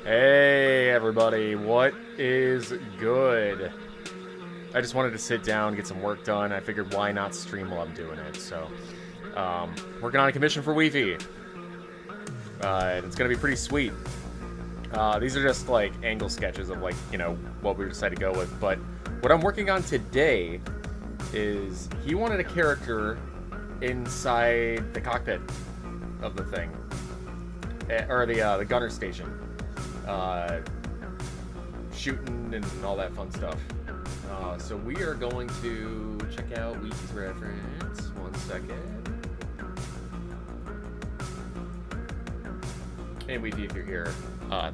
Hey everybody, what is good? I just wanted to sit down, get some work done. I figured why not stream while I'm doing it. So, working on a commission for Wi-Fi. And it's gonna be pretty sweet. These are just like angle sketches of what we decided to go with. But what I'm working on today is he wanted a character inside the cockpit of the thing, or the gunner station. Shooting and all that fun stuff. So we are going to check out Wiki's reference. 1 second. Hey Wiki, if you're here,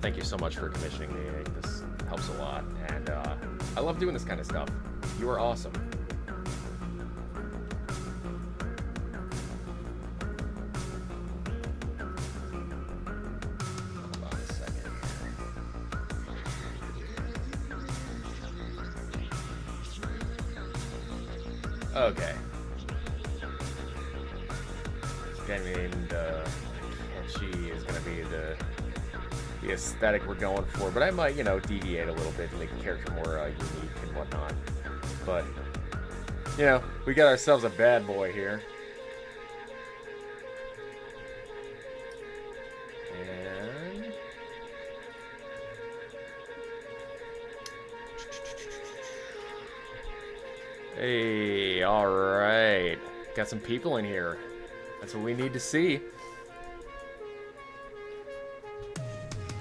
thank you so much for commissioning me. This helps a lot, and I love doing this kind of stuff. You are awesome. Okay. I mean, catchy is gonna be the aesthetic we're going for, but I might, deviate a little bit to make the character more unique and whatnot. But, we got ourselves a bad boy here. And hey, alright. Got some people in here. That's what we need to see.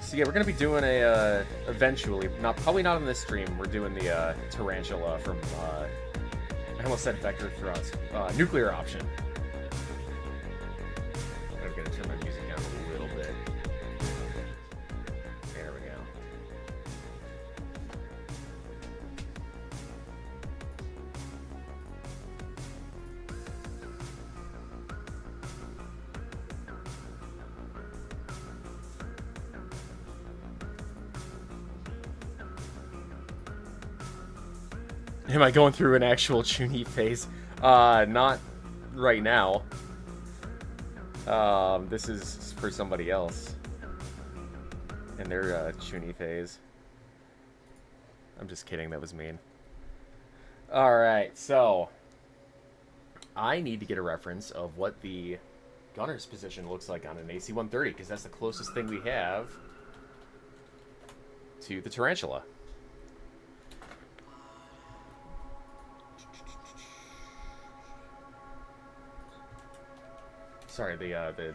So yeah, we're gonna be doing eventually, probably not on this stream, we're doing the Tarantula from, I almost said Vector Thrust, Nuclear Option. I'm gonna turn my music down a little bit. There we go. Am I going through an actual Chuny phase? Not right now. This is for somebody else. In their Chuny phase. I'm just kidding, that was mean. Alright, so I need to get a reference of what the gunner's position looks like on an AC-130, because that's the closest thing we have to the Tarantula. Sorry, the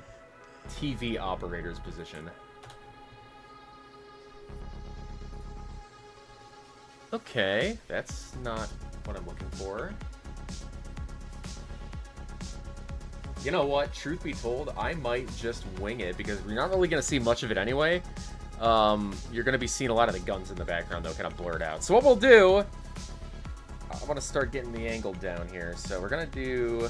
TV operator's position. Okay, that's not what I'm looking for. You know what? Truth be told, I might just wing it because we're not really going to see much of it anyway. You're going to be seeing a lot of the guns in the background, though, kind of blurred out. So what we'll do... I want to start getting the angle down here. So we're going to do...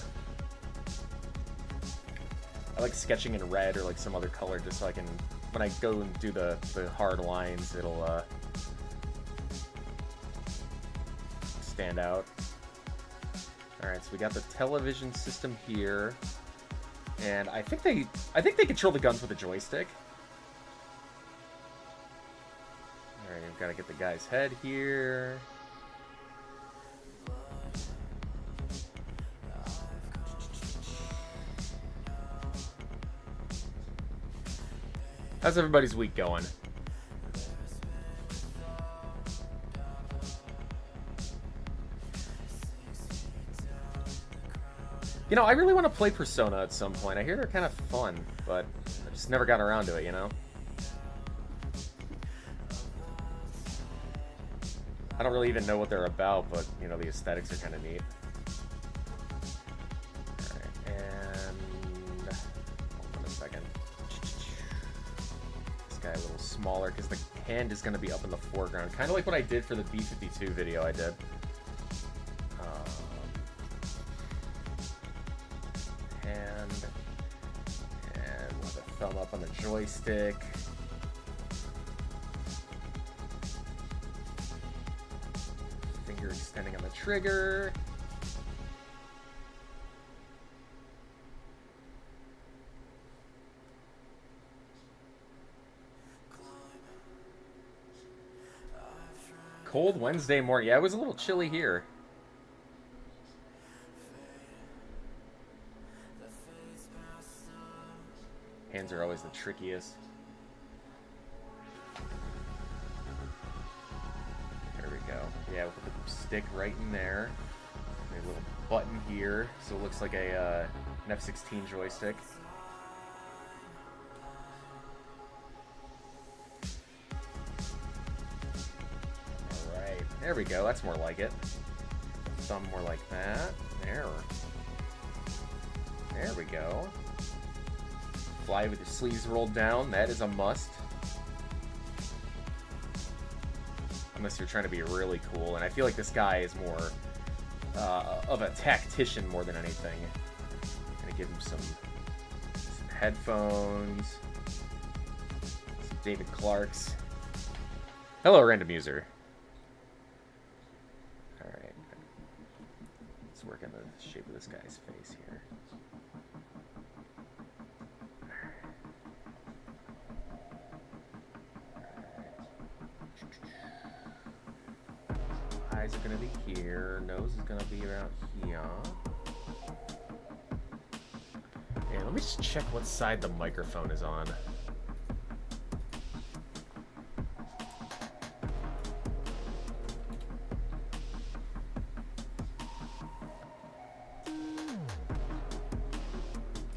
I like sketching in red or like some other color just so I can, when I go and do the hard lines, it'll stand out. Alright, so we got the television system here. And I think they control the guns with a joystick. Alright, we've got to get the guy's head here. How's everybody's week going? I really want to play Persona at some point. I hear they're kind of fun, but I just never got around to it, I don't really even know what they're about, but, the aesthetics are kind of neat. Alright, and... hold on a second. Guy a little smaller because the hand is going to be up in the foreground, kind of like what I did for the B-52 video I did. Hand, and with a thumb up on the joystick. Finger extending on the trigger. Cold Wednesday morning. Yeah, it was a little chilly here. Hands are always the trickiest. There we go. Yeah, we'll put the stick right in there. A little button here, so it looks like an F-16 joystick. Alright, there we go. That's more like it. Some more like that. There. There we go. Fly with your sleeves rolled down. That is a must. Unless you're trying to be really cool. And I feel like this guy is more of a tactician more than anything. Gonna give him some headphones. Some David Clark's. Hello, random user. Alright. Let's work on the shape of this guy's face here. Eyes are going to be here. Nose is going to be around here. And let me just check what side the microphone is on.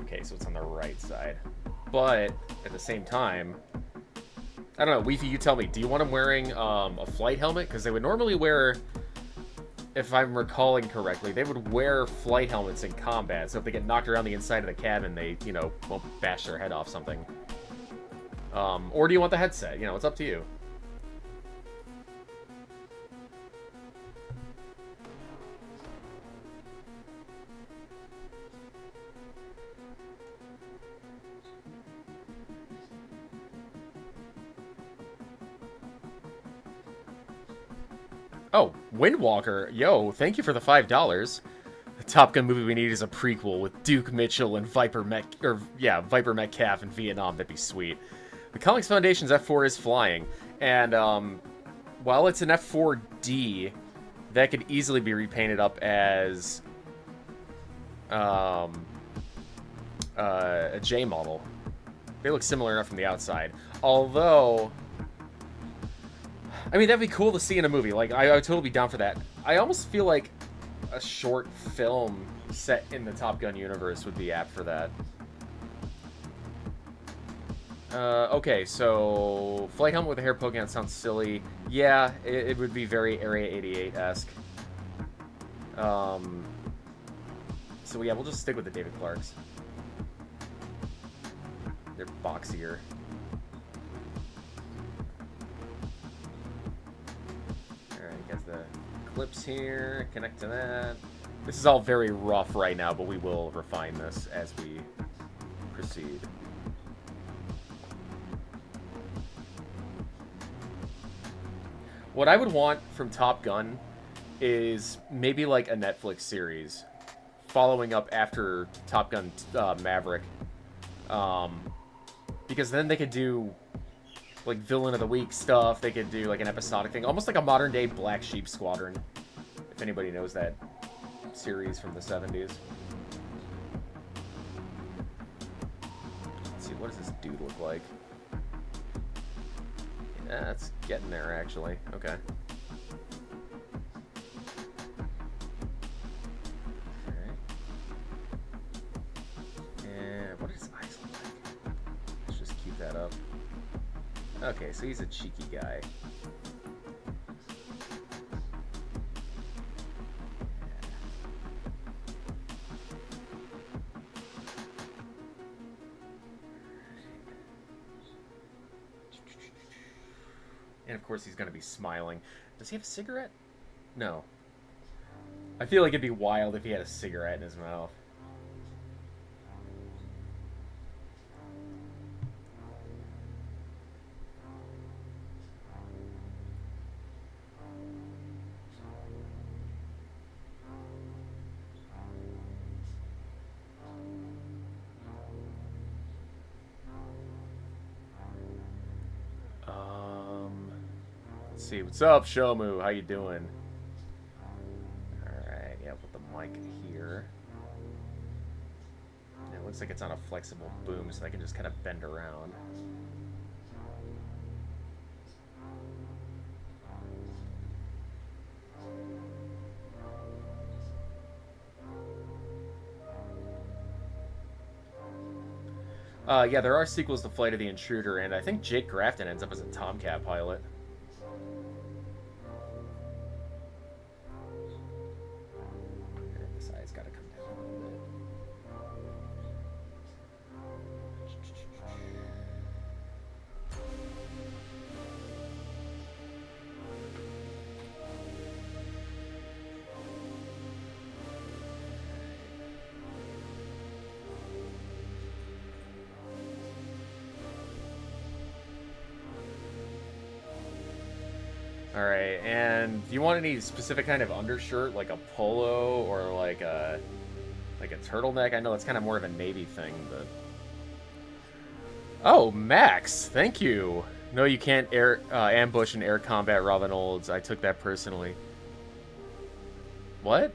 Okay, so it's on the right side. But at the same time, I don't know, Weefy, you tell me, do you want him wearing a flight helmet? Because they would normally wear, if I'm recalling correctly, they would wear flight helmets in combat, so if they get knocked around the inside of the cabin, they, you know, won't bash their head off something. Or do you want the headset? You know, it's up to you. Oh, Windwalker. Yo, thank you for the $5. The Top Gun movie we need is a prequel with Duke Mitchell and Viper Metcalf in Vietnam. That'd be sweet. The Comics Foundation's F4 is flying, and while it's an F4D, that could easily be repainted up as a J model. They look similar enough from the outside. Although, I mean, that'd be cool to see in a movie. Like, I would totally be down for that. I almost feel like a short film set in the Top Gun universe would be apt for that. Okay, so flight helmet with a hair poking out sounds silly. Yeah, it would be very Area 88-esque. So yeah, we'll just stick with the David Clarks. They're boxier. Alright, got the clips here. Connect to that. This is all very rough right now, but we will refine this as we proceed. What I would want from Top Gun is maybe like a Netflix series following up after Top Gun Maverick. Because then they could do like Villain of the Week stuff. They could do like an episodic thing. Almost like a modern day Black Sheep Squadron. If anybody knows that series from the 70s. Let's see, what does this dude look like? Yeah, it's getting there, actually. Okay. Alright. And what does his eyes look like? Let's just keep that up. Okay, so he's a cheeky guy. And of course he's going to be smiling. Does he have a cigarette? No. I feel like it'd be wild if he had a cigarette in his mouth. Let's Let's see. What's up, Shomu? How you doing? Alright, yeah, put the mic here. It looks like it's on a flexible boom, so I can just kind of bend around. Yeah, there are sequels to Flight of the Intruder, and I think Jake Grafton ends up as a Tomcat pilot. This eye's got to come down a little bit. Alright, and do you want any specific kind of undershirt, like a polo or like a turtleneck? I know that's kind of more of a Navy thing, but... Oh, Max! Thank you! No, you can't ambush in air combat, Robin Olds. I took that personally. What?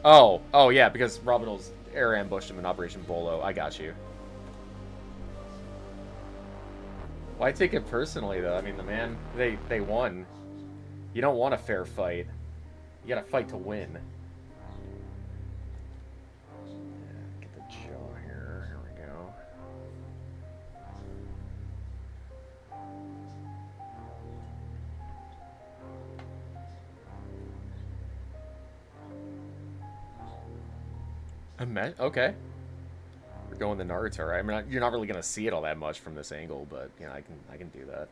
Oh yeah, because Robin Olds air ambushed him in Operation Bolo. I got you. Why take it personally, though? I mean, the man, they won. You don't want a fair fight. You gotta fight to win. Yeah, get the jaw here. Here we go. Okay. We're going the Naruto, right? I mean, you're not really gonna see it all that much from this angle, but you know, I can do that.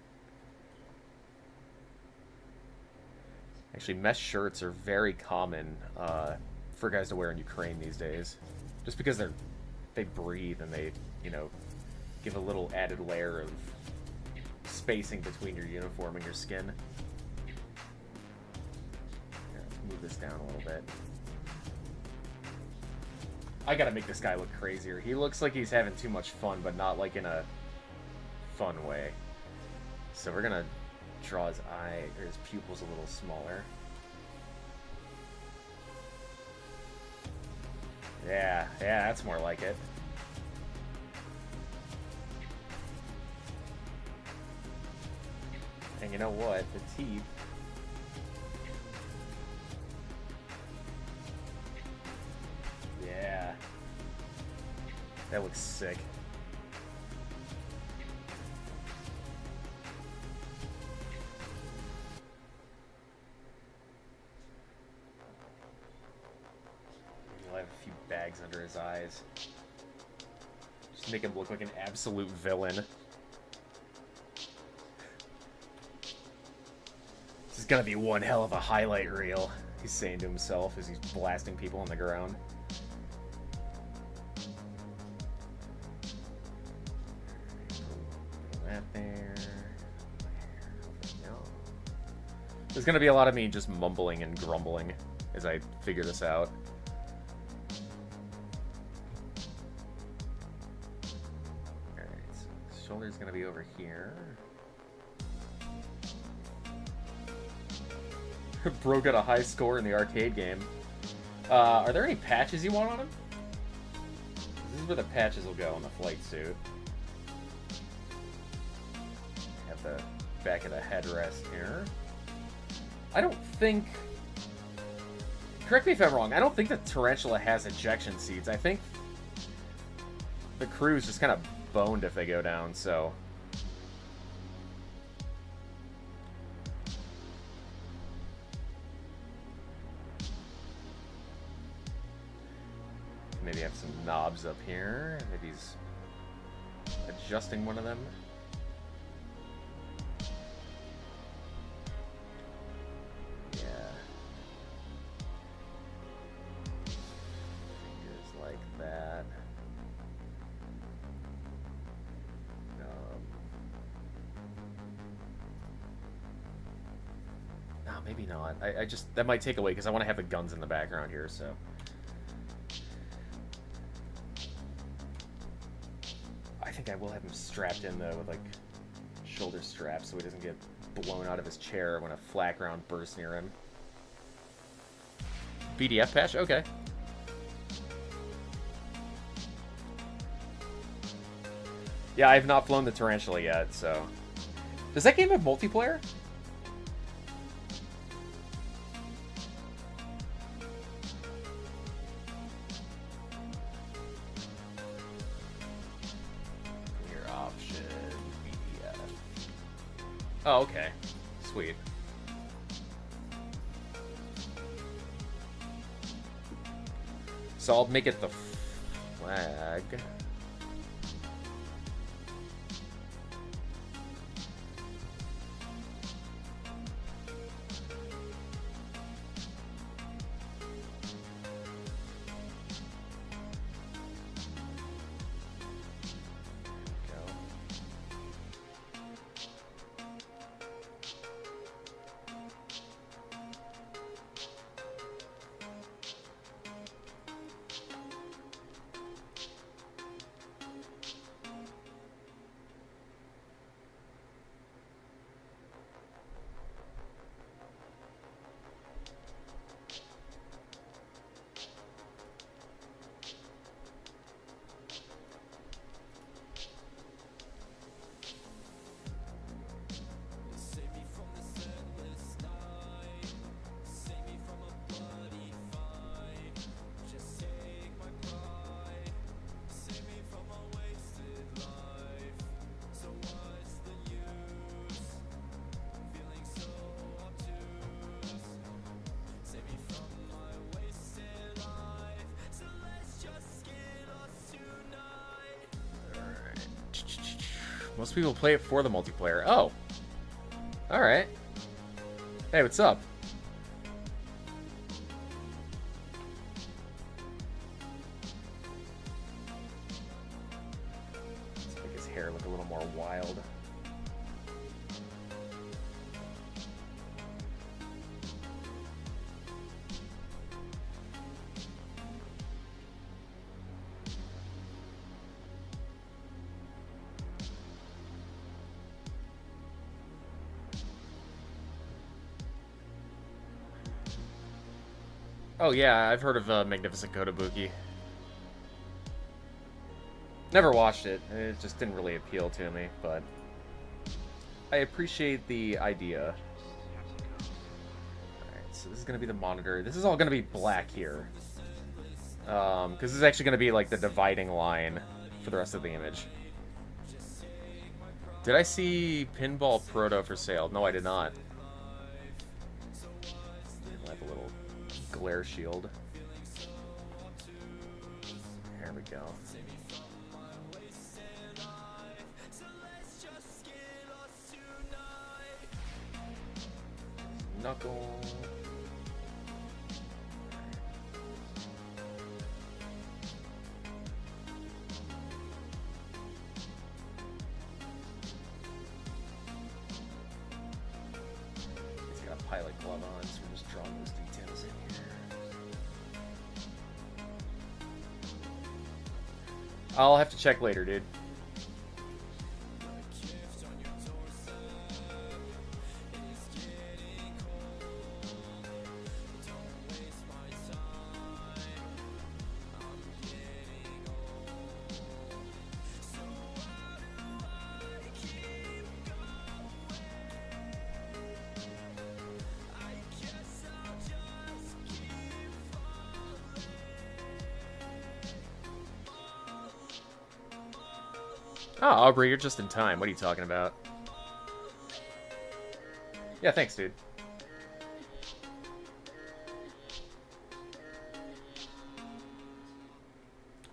Actually, mesh shirts are very common for guys to wear in Ukraine these days, just because they breathe and they, you know, give a little added layer of spacing between your uniform and your skin. Here, let's move this down a little bit. I gotta make this guy look crazier. He looks like he's having too much fun, but not like in a fun way. So we're gonna draw his eye, or his pupils a little smaller. Yeah, that's more like it. And you know what? The teeth. Yeah. That looks sick. He'll have a few bags under his eyes. Just make him look like an absolute villain. This is gonna be one hell of a highlight reel, he's saying to himself as he's blasting people on the ground. There. There's gonna be a lot of me just mumbling and grumbling as I figure this out. Alright, so shoulder's gonna be over here. Bro got a high score in the arcade game. Are there any patches you want on him? This is where the patches will go on the flight suit. The back of the headrest here. I don't think... Correct me if I'm wrong. I don't think the Tarantula has ejection seats. I think the crew's just kind of boned if they go down, so... Maybe have some knobs up here. Maybe he's adjusting one of them. Maybe not. I just... That might take away, because I want to have the guns in the background here, so... I think I will have him strapped in, though, with, like, shoulder strap so he doesn't get blown out of his chair when a flak round bursts near him. BDF patch? Okay. Yeah, I have not flown the Tarantula yet, so... Does that game have multiplayer? Your option, BDF. Oh, okay. Sweet. So I'll make it the flag. Most people play it for the multiplayer. Oh. Alright. Hey, what's up? Let's make his hair look a little more wild. Oh yeah, I've heard of Magnificent Kotobuki. Never watched it. It just didn't really appeal to me, but I appreciate the idea. Alright, so this is going to be the monitor. This is all going to be black here. Because this is actually going to be like the dividing line for the rest of the image. Did I see Pinball Proto for sale? No, I did not. Have a little glare shield. There we go. Knuckle. He's got a pilot glove on, so we're just drawing those details in here. I'll have to check later, dude. Oh, Aubrey, you're just in time. What are you talking about? Yeah, thanks, dude.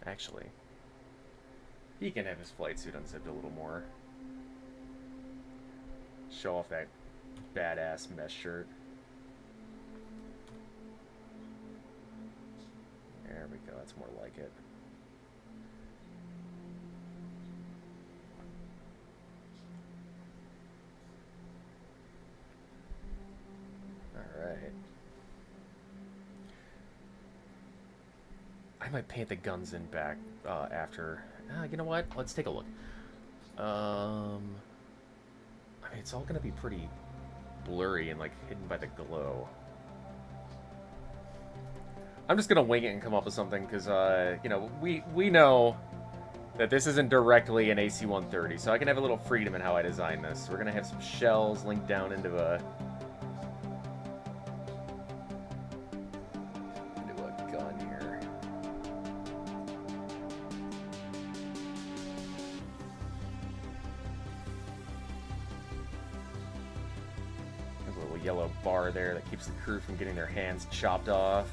Actually, he can have his flight suit unzipped a little more. Show off that badass mesh shirt. There we go. That's more like it. Alright. I might paint the guns in back after. You know what? Let's take a look. it's all gonna be pretty blurry and like hidden by the glow. I'm just gonna wing it and come up with something because you know, we know that this isn't directly an AC-130, so I can have a little freedom in how I design this. We're gonna have some shells linked down into a gun here. There's a little yellow bar there that keeps the crew from getting their hands chopped off.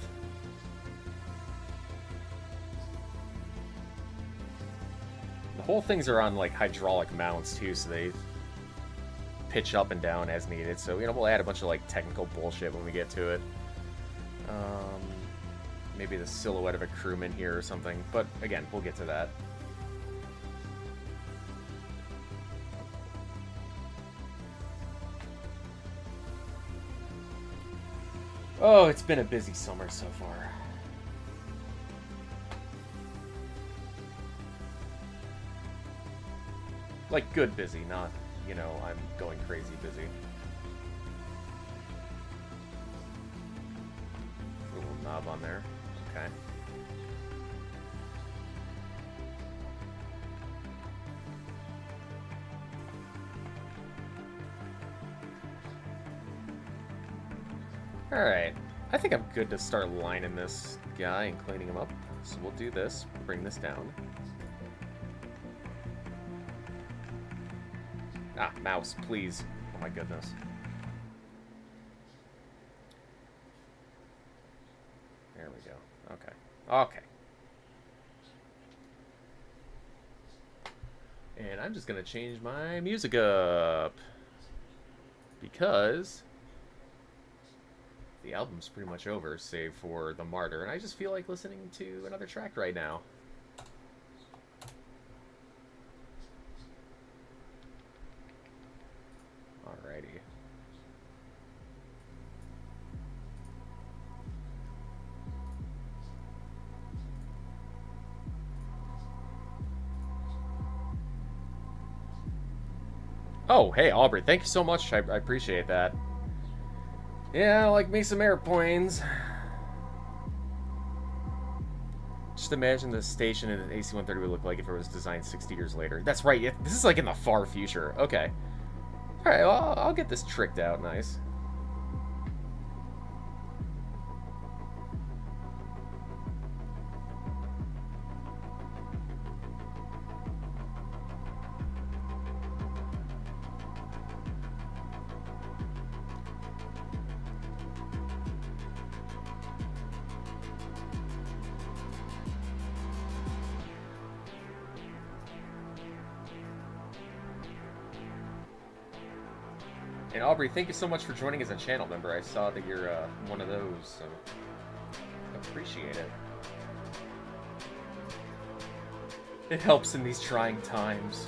The whole things are on like hydraulic mounts too, so they pitch up and down as needed. So, you know, we'll add a bunch of like technical bullshit when we get to it. Maybe the silhouette of a crewman here or something, but again, we'll get to that. Oh, it's been a busy summer so far. Like, good busy, not, you know, I'm going crazy busy. A little knob on there. Okay. Alright. I think I'm good to start lining this guy and cleaning him up. So we'll do this. Bring this down. Ah, mouse, please. Oh my goodness. There we go. Okay. Okay. And I'm just gonna change my music up. Because the album's pretty much over, save for The Martyr, and I just feel like listening to another track right now. Alrighty. Oh, hey, Aubrey, thank you so much. I appreciate that. Yeah, like me some airplanes. Just imagine the station in an AC-130 would look like if it was designed 60 years later. That's right, this is like in the far future. Okay. Alright, well, I'll get this tricked out nice. And Aubrey, thank you so much for joining as a channel member. I saw that you're one of those, so appreciate it. It helps in these trying times.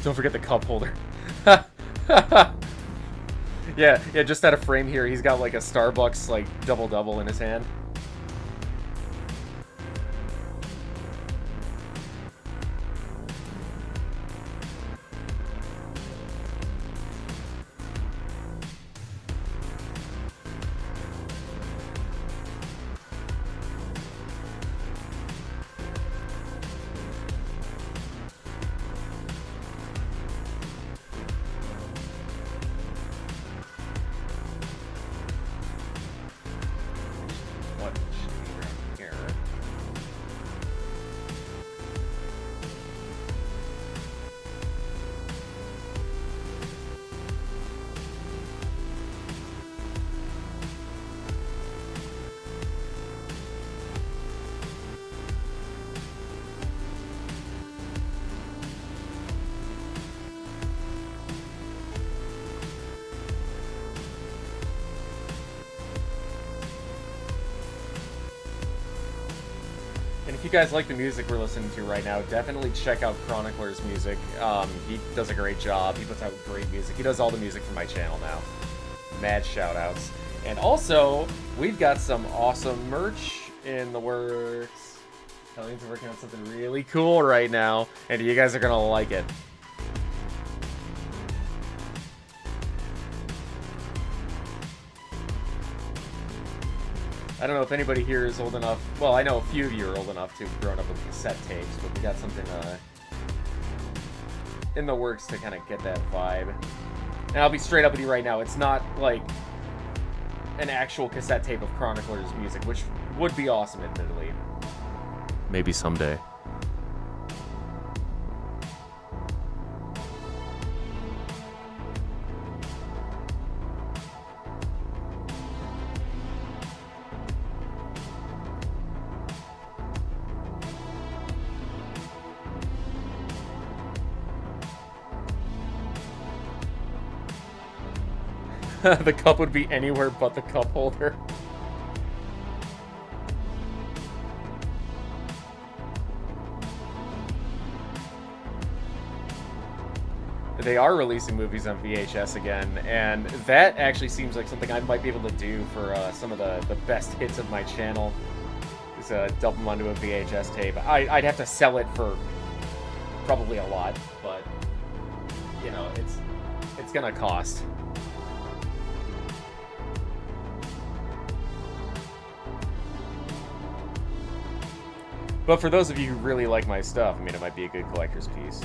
Don't forget the cup holder. Yeah, just out of frame here, he's got like a Starbucks like double-double in his hand. If you guys like the music we're listening to right now, definitely check out Chronicler's music. He does a great job. He puts out great music. He does all the music for my channel now. Mad shoutouts. And also, we've got some awesome merch in the works. Hellions are working on something really cool right now, and you guys are gonna like it. I don't know if anybody here is old enough. Well, I know a few of you are old enough to have grown up with cassette tapes, but we got something in the works to kind of get that vibe. And I'll be straight up with you right now. It's not like an actual cassette tape of Chronicler's music, which would be awesome, admittedly. Maybe someday. The cup would be anywhere but the cup holder. They are releasing movies on VHS again, and that actually seems like something I might be able to do for some of the best hits of my channel. Is dump them onto a VHS tape. I'd have to sell it for probably a lot, but you know, it's gonna cost. But for those of you who really like my stuff, I mean, it might be a good collector's piece.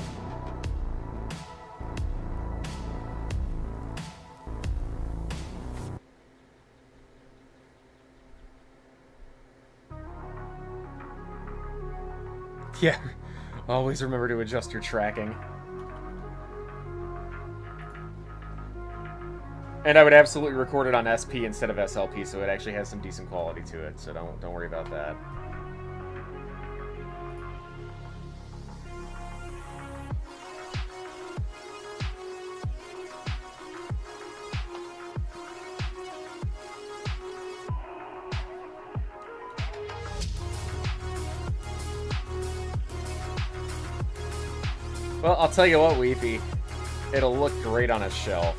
Yeah, always remember to adjust your tracking. And I would absolutely record it on SP instead of SLP, so it actually has some decent quality to it, so don't worry about that. Well, I'll tell you what, Weefy. It'll look great on a shelf.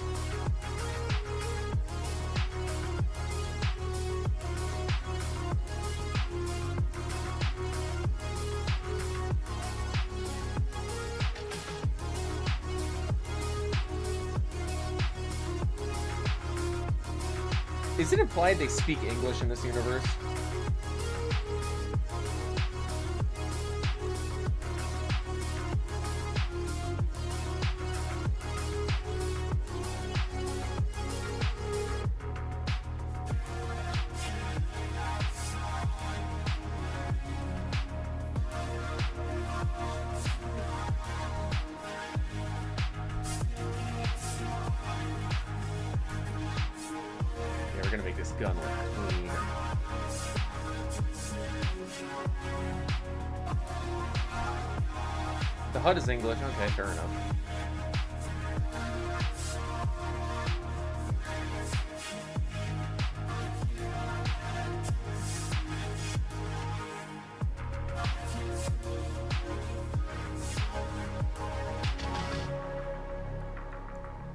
Is it implied they speak English in this universe? We're gonna make this gun look clean. The HUD is English. Okay, fair enough.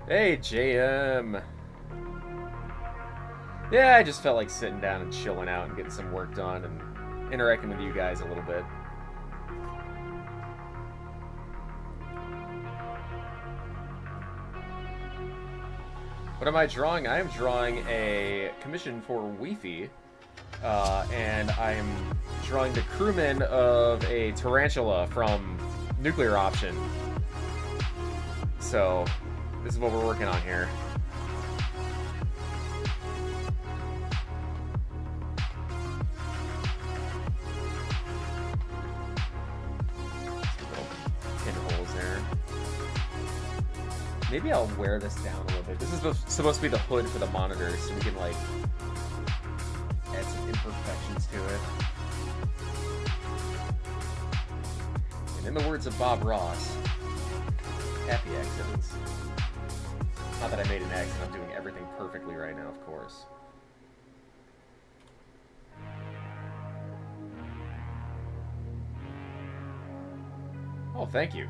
Hey, JM. Yeah, I just felt like sitting down and chilling out and getting some work done and interacting with you guys a little bit. What am I drawing? I am drawing a commission for Weefy, and I'm drawing the crewman of a tarantula from Nuclear Option. So, this is what we're working on here. Maybe I'll wear this down a little bit. This is supposed to be the hood for the monitor, so we can, like, add some imperfections to it. And in the words of Bob Ross, happy accidents. Not that I made an accident, I'm doing everything perfectly right now, of course. Oh, thank you.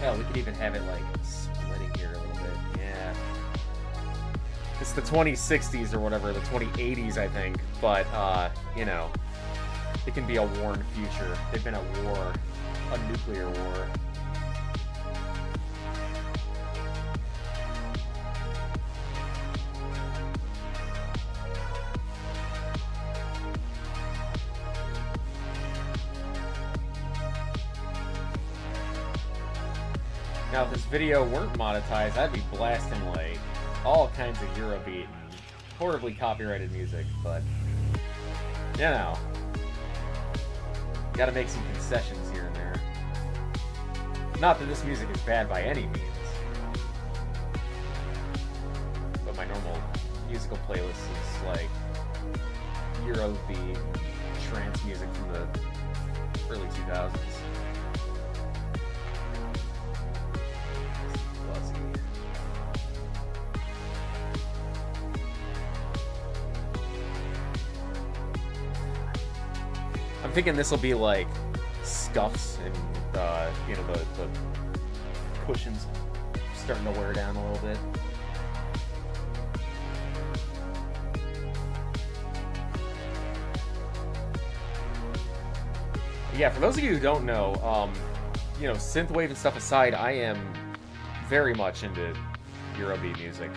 Hell, we could even have it, like, splitting here a little bit. Yeah. It's the 2060s or whatever, the 2080s, I think. But, you know, it can be a worn future. They've been at war. A nuclear war. Now, if this video weren't monetized, I'd be blasting, like, all kinds of Eurobeat and horribly copyrighted music, but, you know, gotta make some concessions here and there. Not that this music is bad by any means, but my normal musical playlist is, like, Eurobeat, trance music from the early 2000s. I'm thinking this will be like scuffs and you know, the cushions starting to wear down a little bit. Yeah, for those of you who don't know, you know, synthwave and stuff aside, I am very much into Eurobeat music.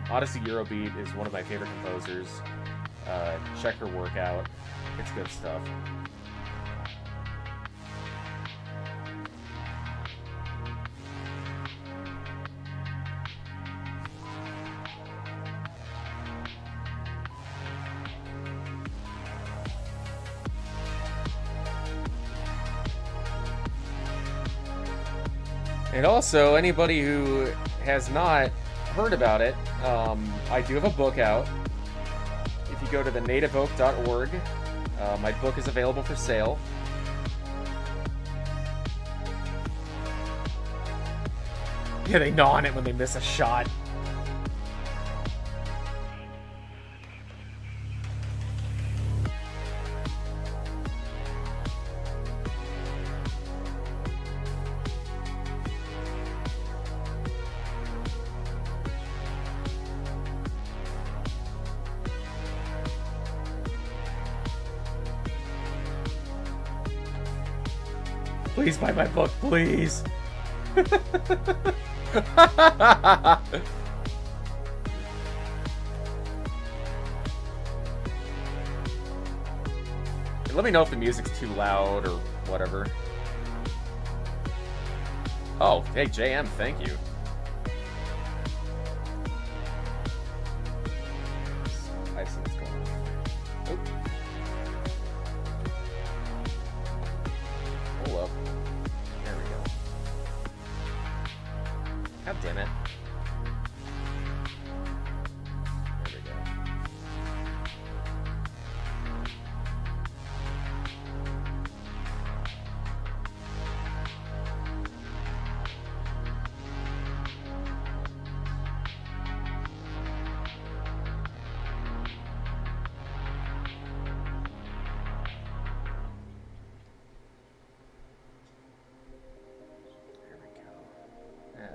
Odyssey Eurobeat is one of my favorite composers. Check her work out. It's good stuff. And also, anybody who has not heard about it, I do have a book out. If you go to thenativeoak.org, my book is available for sale. Yeah, they gnaw on it when they miss a shot. Please buy my book, please. Let me know if the music's too loud or whatever. Oh, hey, JM, thank you. I see what's going on. Oop. Hold up. There we go. God damn it. There we go.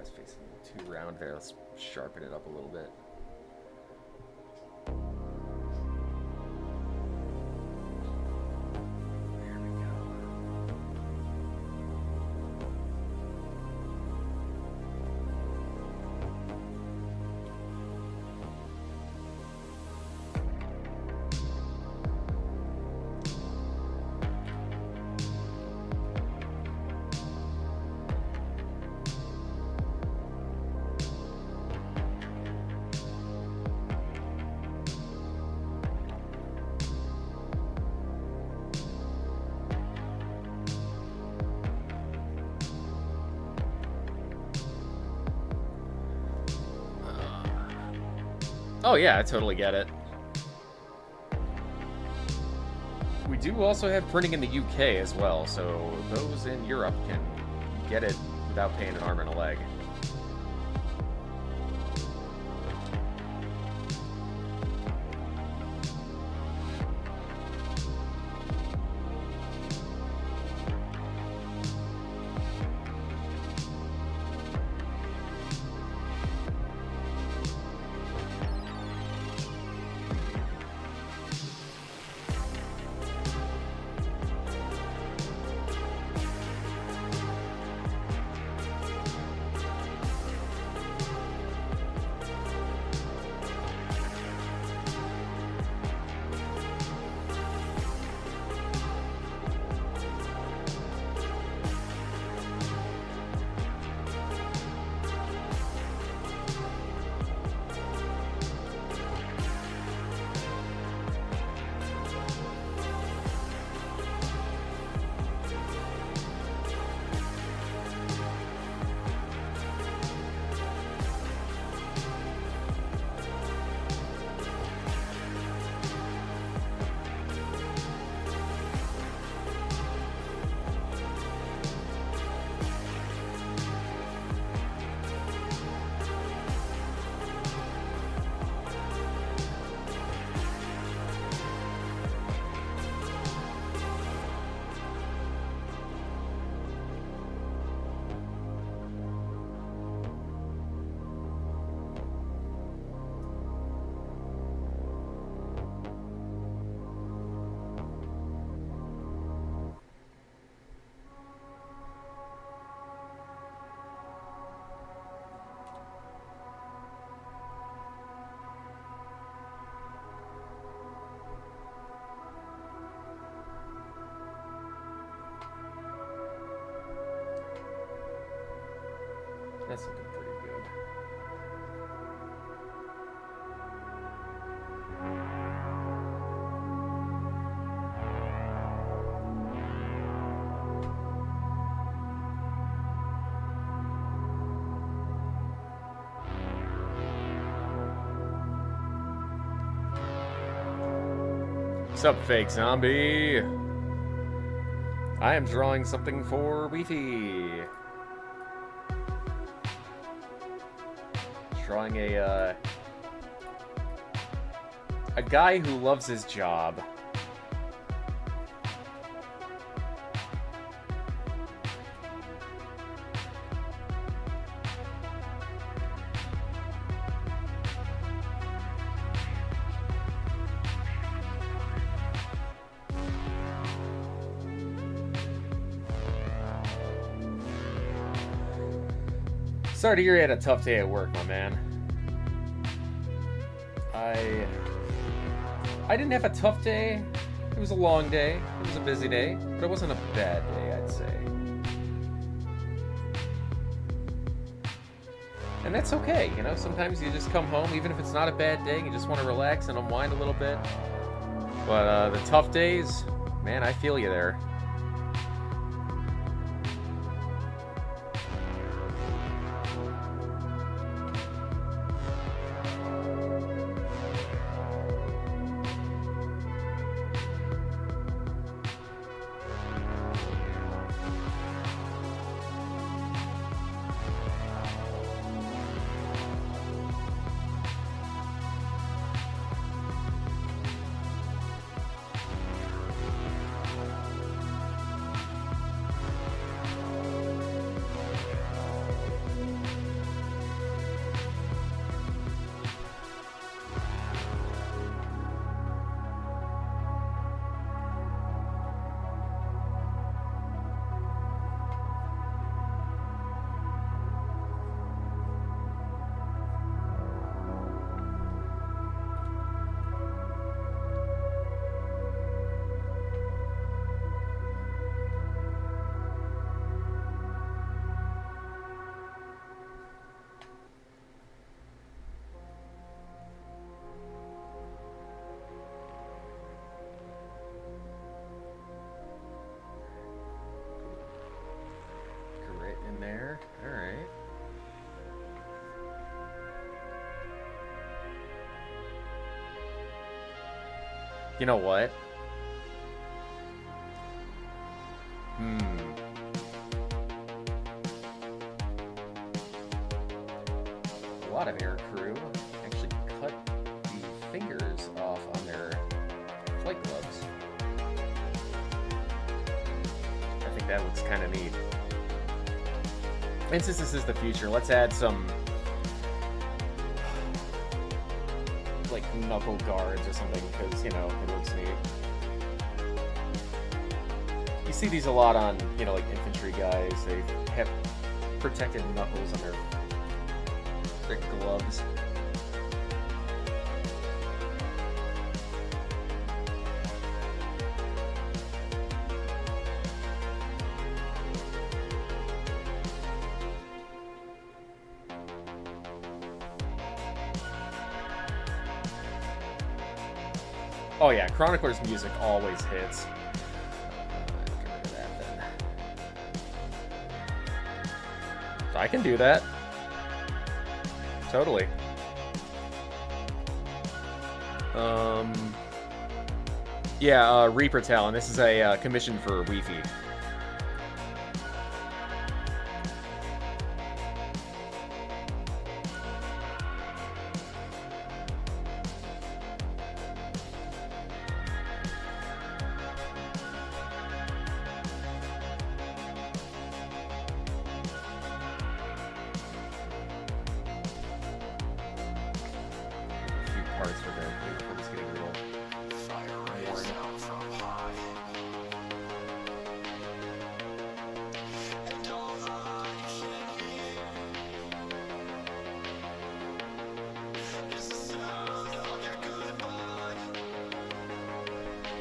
It's facing a little too round there. Let's sharpen it up a little bit. There we go. Oh yeah, I totally get it. We do also have printing in the UK as well, so those in Europe can get it without paying an arm and a leg. That's looking pretty good. What's up, fake zombie? I am drawing something for Weefy. Drawing a guy who loves his job. Sorry to hear you had a tough day at work, my man. I didn't have a tough day. It was a long day. It was a busy day, but it wasn't a bad day, I'd say. And that's okay, you know? Sometimes you just come home, even if it's not a bad day, you just want to relax and unwind a little bit. But the tough days, man, I feel you there. There. All right. You know what? A lot of air crew actually cut the fingers off on their flight gloves. I think that looks kind of neat. And since this is the future, let's add some like knuckle guards or something, because, you know, it looks neat. You see these a lot on, you know, like infantry guys. They have protected knuckles on their gloves. Oh yeah, Chronicler's music always hits. Get rid of that then. I can do that. Totally. Yeah, Reaper Talon. This is a commission for Weefy.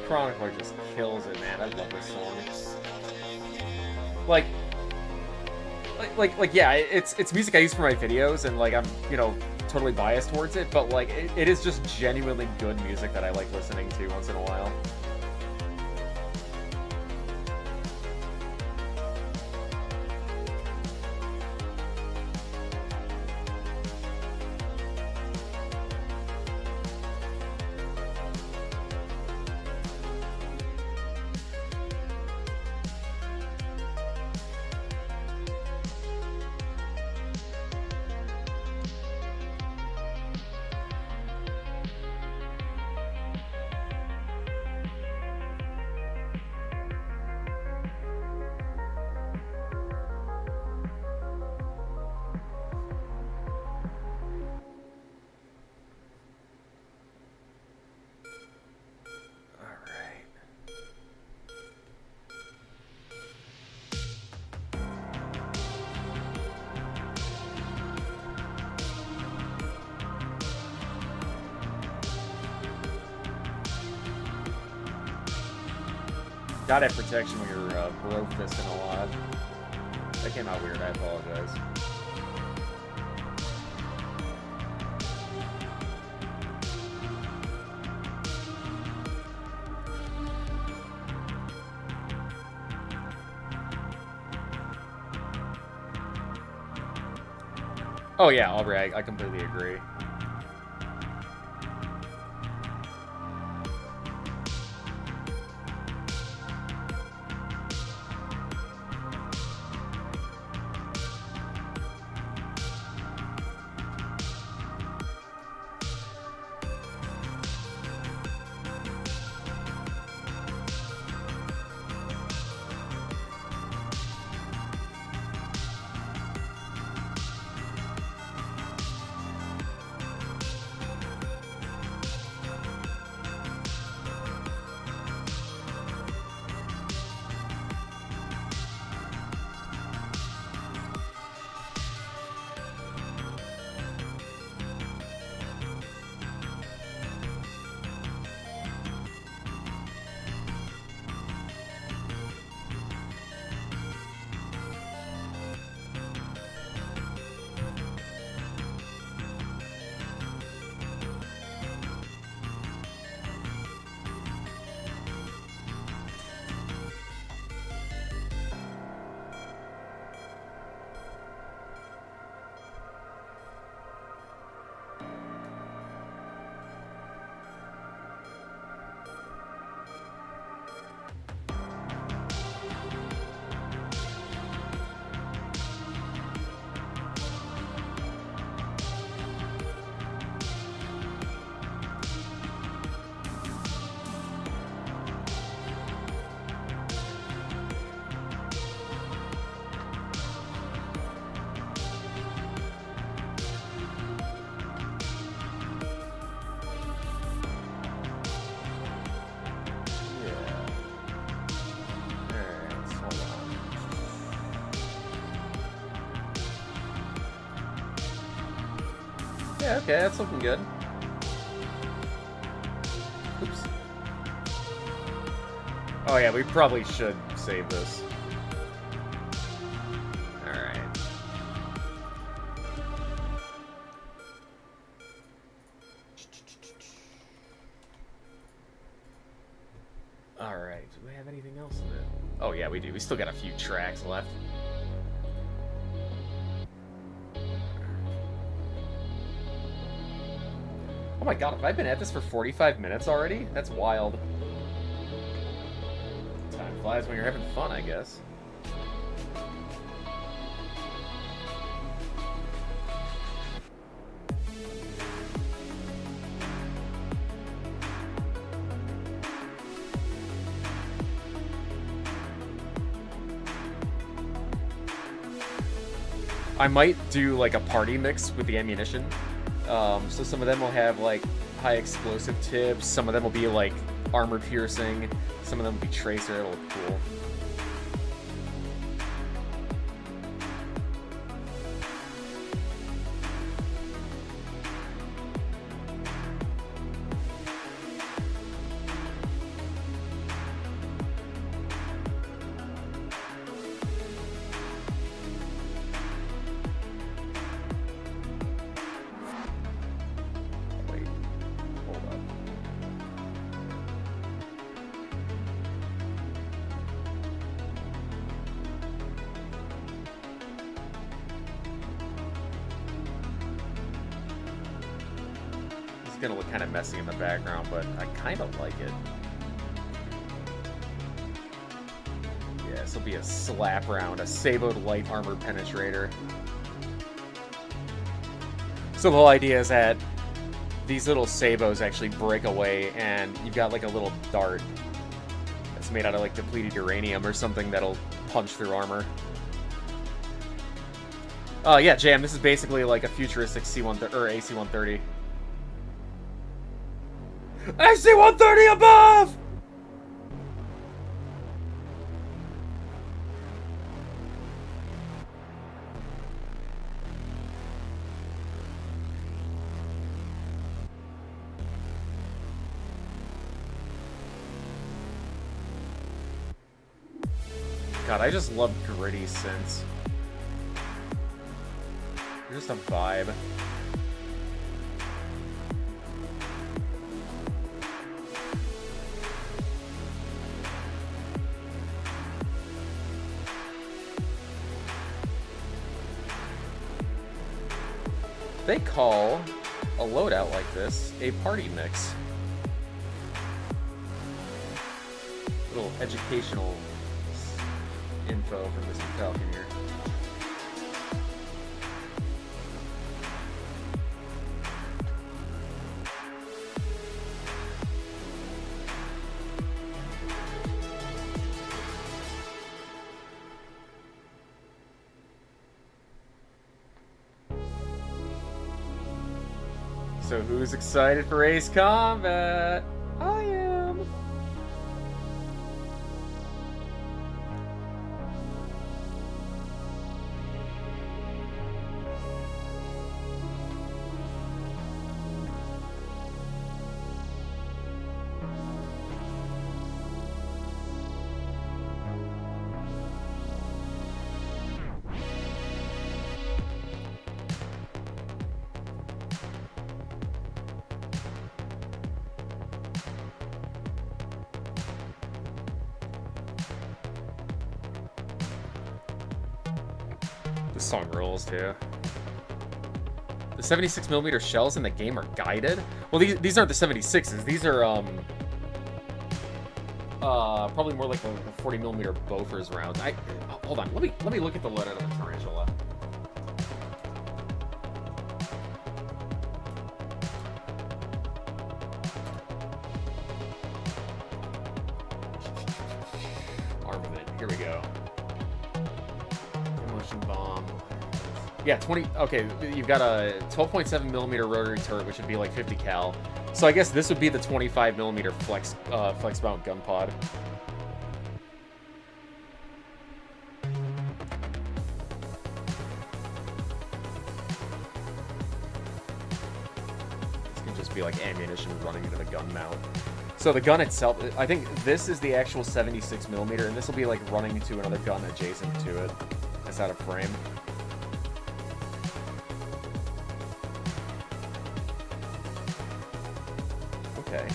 Chronicler just kills it, man. I love this song. Like like yeah, it's music I use for my videos, and like I'm totally biased towards it, but like it is just genuinely good music that I like listening to once in a while. Gotta have protection when you're bro fisting a lot. That came out weird, I apologize. Oh yeah, Aubrey, I completely agree. Yeah, okay, that's looking good. Oops. Oh yeah, we probably should save this. Alright. Alright, do we have anything else in it? Oh yeah, we do. We still got a few tracks left. Oh my god, have I been at this for 45 minutes already? That's wild. Time flies when you're having fun, I guess. I might do like a party mix with the ammunition. So some of them will have like high explosive tips, some of them will be like armor piercing, some of them will be tracer. It'll look cool. gonna look kind of messy in the background, but I kind of like it. Yeah, this will be a slap round, a Saboed light armor penetrator. So the whole idea is that these little Sabos actually break away, and you've got like a little dart that's made out of like depleted uranium or something that'll punch through armor. Yeah, Jam, this is basically like a futuristic C-130 or AC-130. AC-130 above! God, I just love gritty synths. They're just a vibe. They call a loadout like this a party mix. Little educational info from Mr. Falcon here. So who's excited for Ace Combat? I am. This song rules too. The 76mm shells in the game are guided. Well, these aren't the 76s. These are probably more like the 40mm Bofors rounds. Hold on. Let me look at the loadout of the Tarantula. Armament. Here we go. Demolition bomb. Yeah, 20. Okay, you've got a 12.7mm rotary turret, which would be like 50 cal. So I guess this would be the 25mm flex mount gun pod. This can just be like ammunition running into the gun mount. So the gun itself, I think this is the actual 76mm, and this will be like running to another gun adjacent to it. That's out of frame. Okay.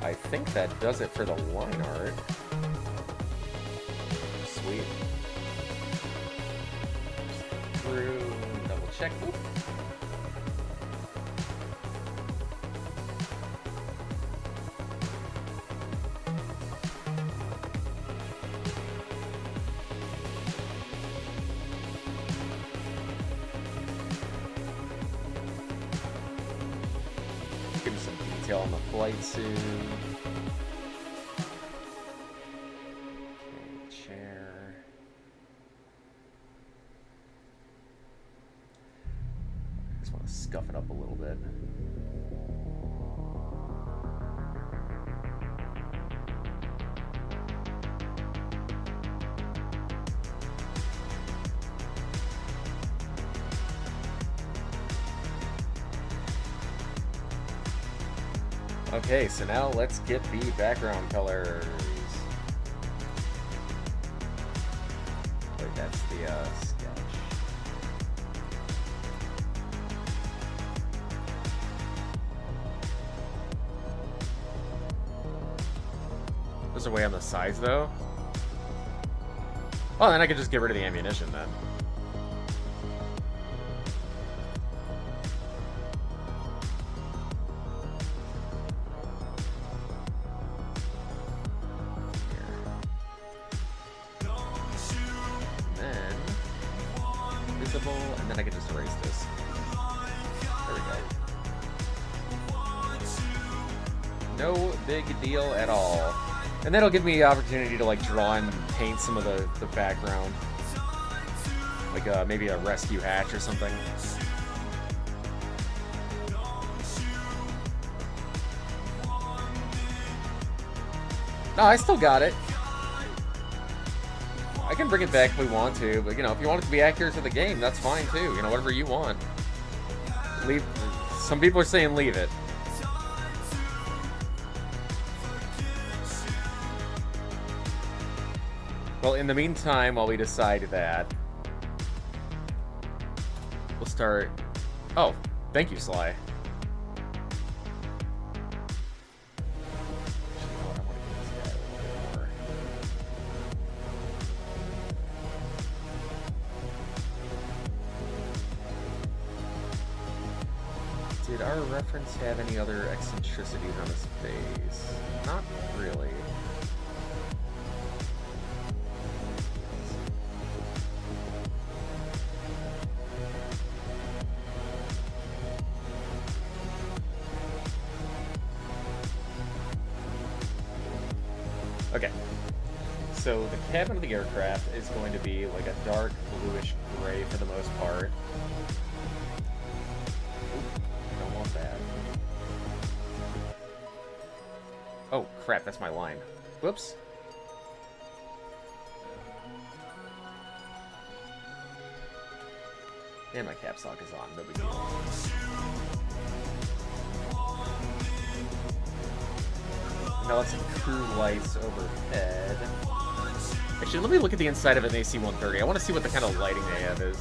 I think that does it for the line art. Sweet. Through, double check. Oop. Give me some detail on the flight suit. Okay, chair. I just want to scuff it up a little bit. Okay, so now let's get the background colors. Wait, that's the sketch. Those are way on the sides, though. Well, then I could just get rid of the ammunition, then. usable, and then I can just erase this. There we go. No big deal at all. And that'll give me the opportunity to like draw and paint some of the background. Like maybe a rescue hatch or something. No, I still got it. I can bring it back if we want to, but you know, if you want it to be accurate to the game, that's fine too. You know, whatever you want. Leave. Some people are saying leave it. Well, in the meantime, while we decide that, we'll start. Oh, thank you, Sly. Did our reference have any other eccentricities on his face? Not really. Okay. So the cabin of the aircraft is going to be like a dark bluish gray for the most part. Oh, crap, that's my line. Whoops. And my caps lock is on, no big deal. Now let's some crew lights overhead. Actually, let me look at the inside of an AC-130. I want to see what the kind of lighting they have is.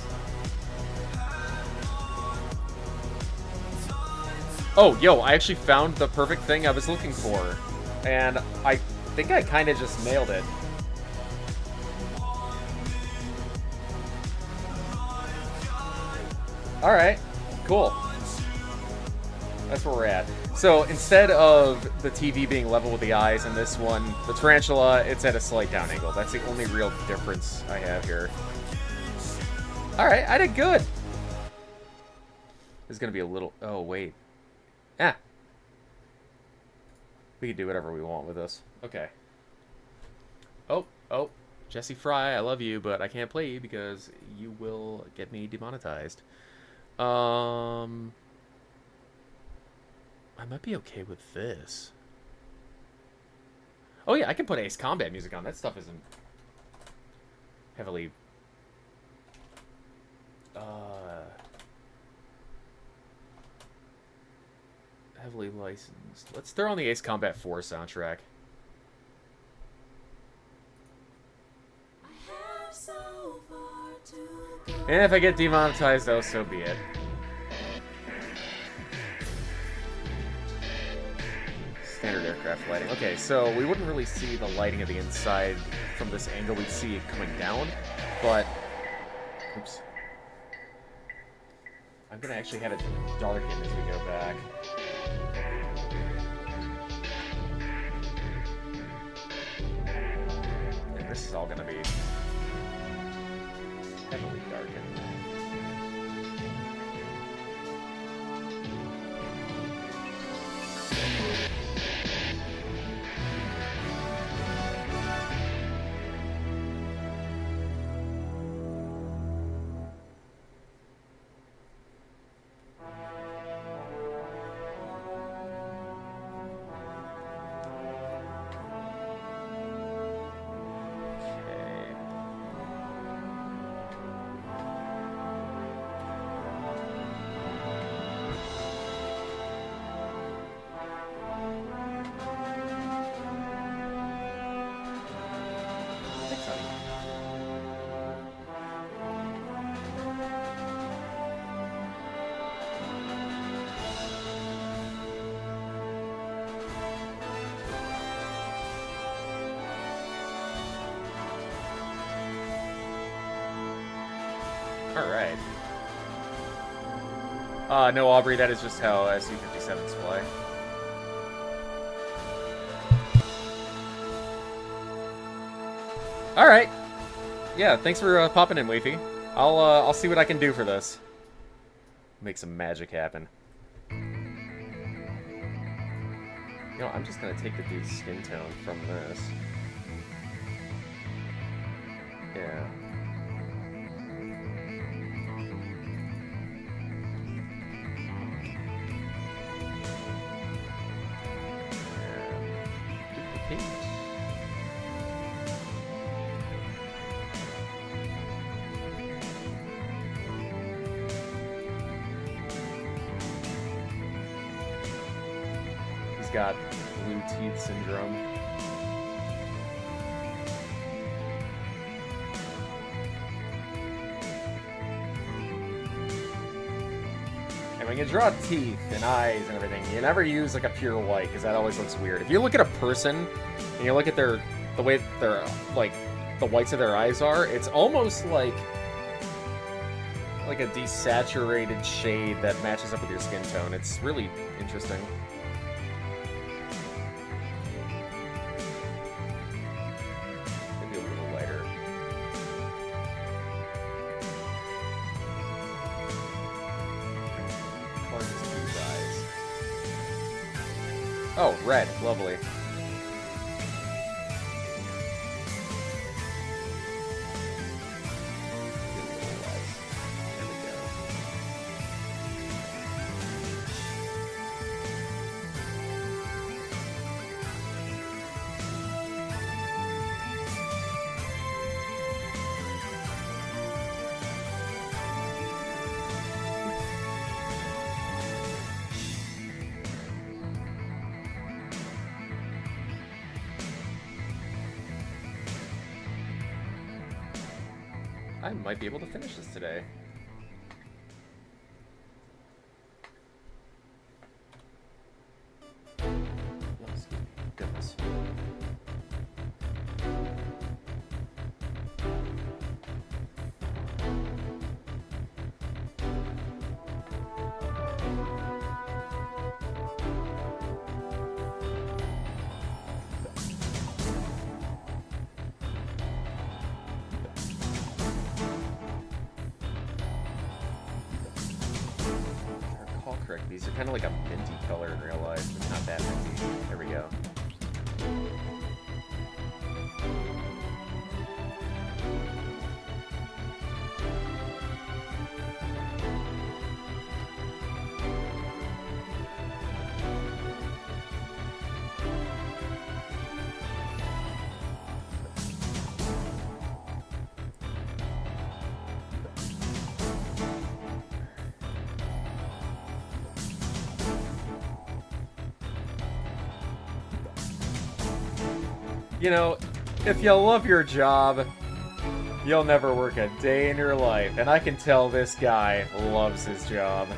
Oh, yo, I actually found the perfect thing I was looking for. And I think I kind of just nailed it. Alright, cool. That's where we're at. So instead of the TV being level with the eyes in this one, the Tarantula, it's at a slight down angle. That's the only real difference I have here. Alright, I did good. There's going to be a little... Oh, wait. Ah. We can do whatever we want with this. Okay. Oh. Jesse Fry, I love you, but I can't play you because you will get me demonetized. I might be okay with this. Oh yeah, I can put Ace Combat music on. That stuff isn't heavily... heavily licensed. Let's throw on the Ace Combat 4 soundtrack. And if I get demonetized, oh, so be it. Standard aircraft lighting. Okay, so we wouldn't really see the lighting of the inside from this angle. We'd see it coming down, but... Oops. I'm going to actually have it darken as we go back. And this is all going to be heavily darkened. Alright. No, Aubrey, that is just how SU-57s fly. Alright. Yeah, thanks for popping in, Wafy. I'll see what I can do for this. Make some magic happen. You know, I'm just gonna take the dude's skin tone from this. Yeah. Duplicate. He's got blue teeth syndrome. And when you draw teeth and eyes and everything, you never use like a pure white because that always looks weird. If you look at a person and you look at the way their like the whites of their eyes are, it's almost like a desaturated shade that matches up with your skin tone. It's really interesting. Maybe a little lighter. Color his dude's eyes. Oh, red. Lovely. I might be able to finish this today. Oh, excuse me. Goodness. Correct. These are kind of like a minty color in real life. It's not that minty. There we go. You know, if you love your job, you'll never work a day in your life. And I can tell this guy loves his job.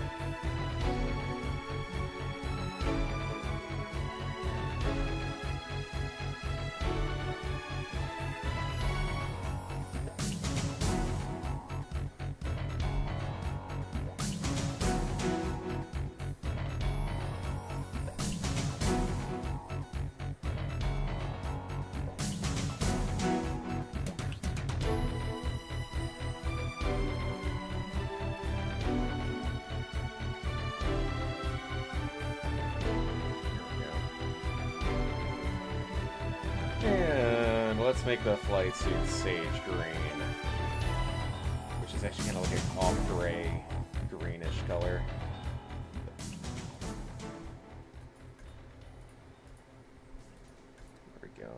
And let's make the flight suit sage green, which is actually kind of like an off-gray, greenish color. There we go.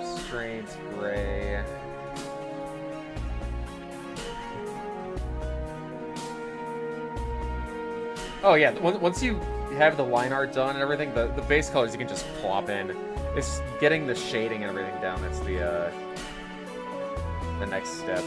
Restraints, gray. Oh yeah, once you have the line art done and everything, the base colors you can just plop in. It's getting the shading and everything down that's the next step.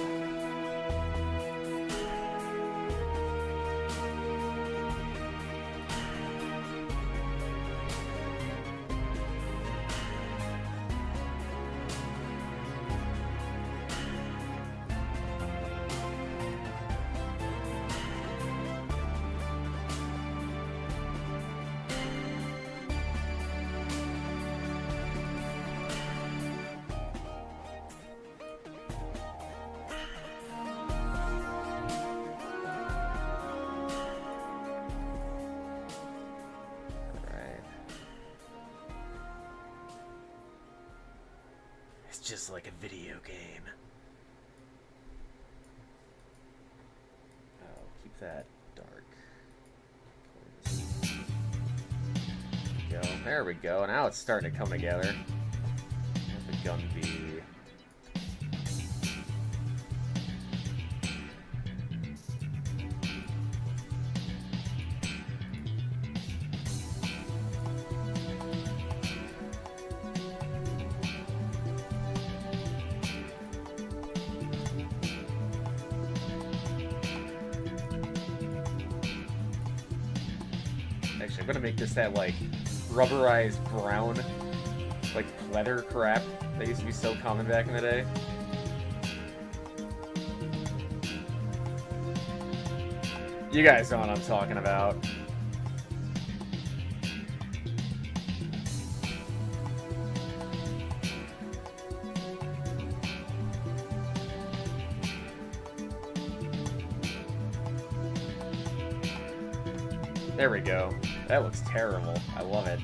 Just like a video game. Oh, keep that dark. Go. There we go. Now it's starting to come together. Let the gun be. Actually, I'm gonna make this that, like, rubberized brown, like, leather crap that used to be so common back in the day. You guys know what I'm talking about. There we go. That looks terrible. I love it.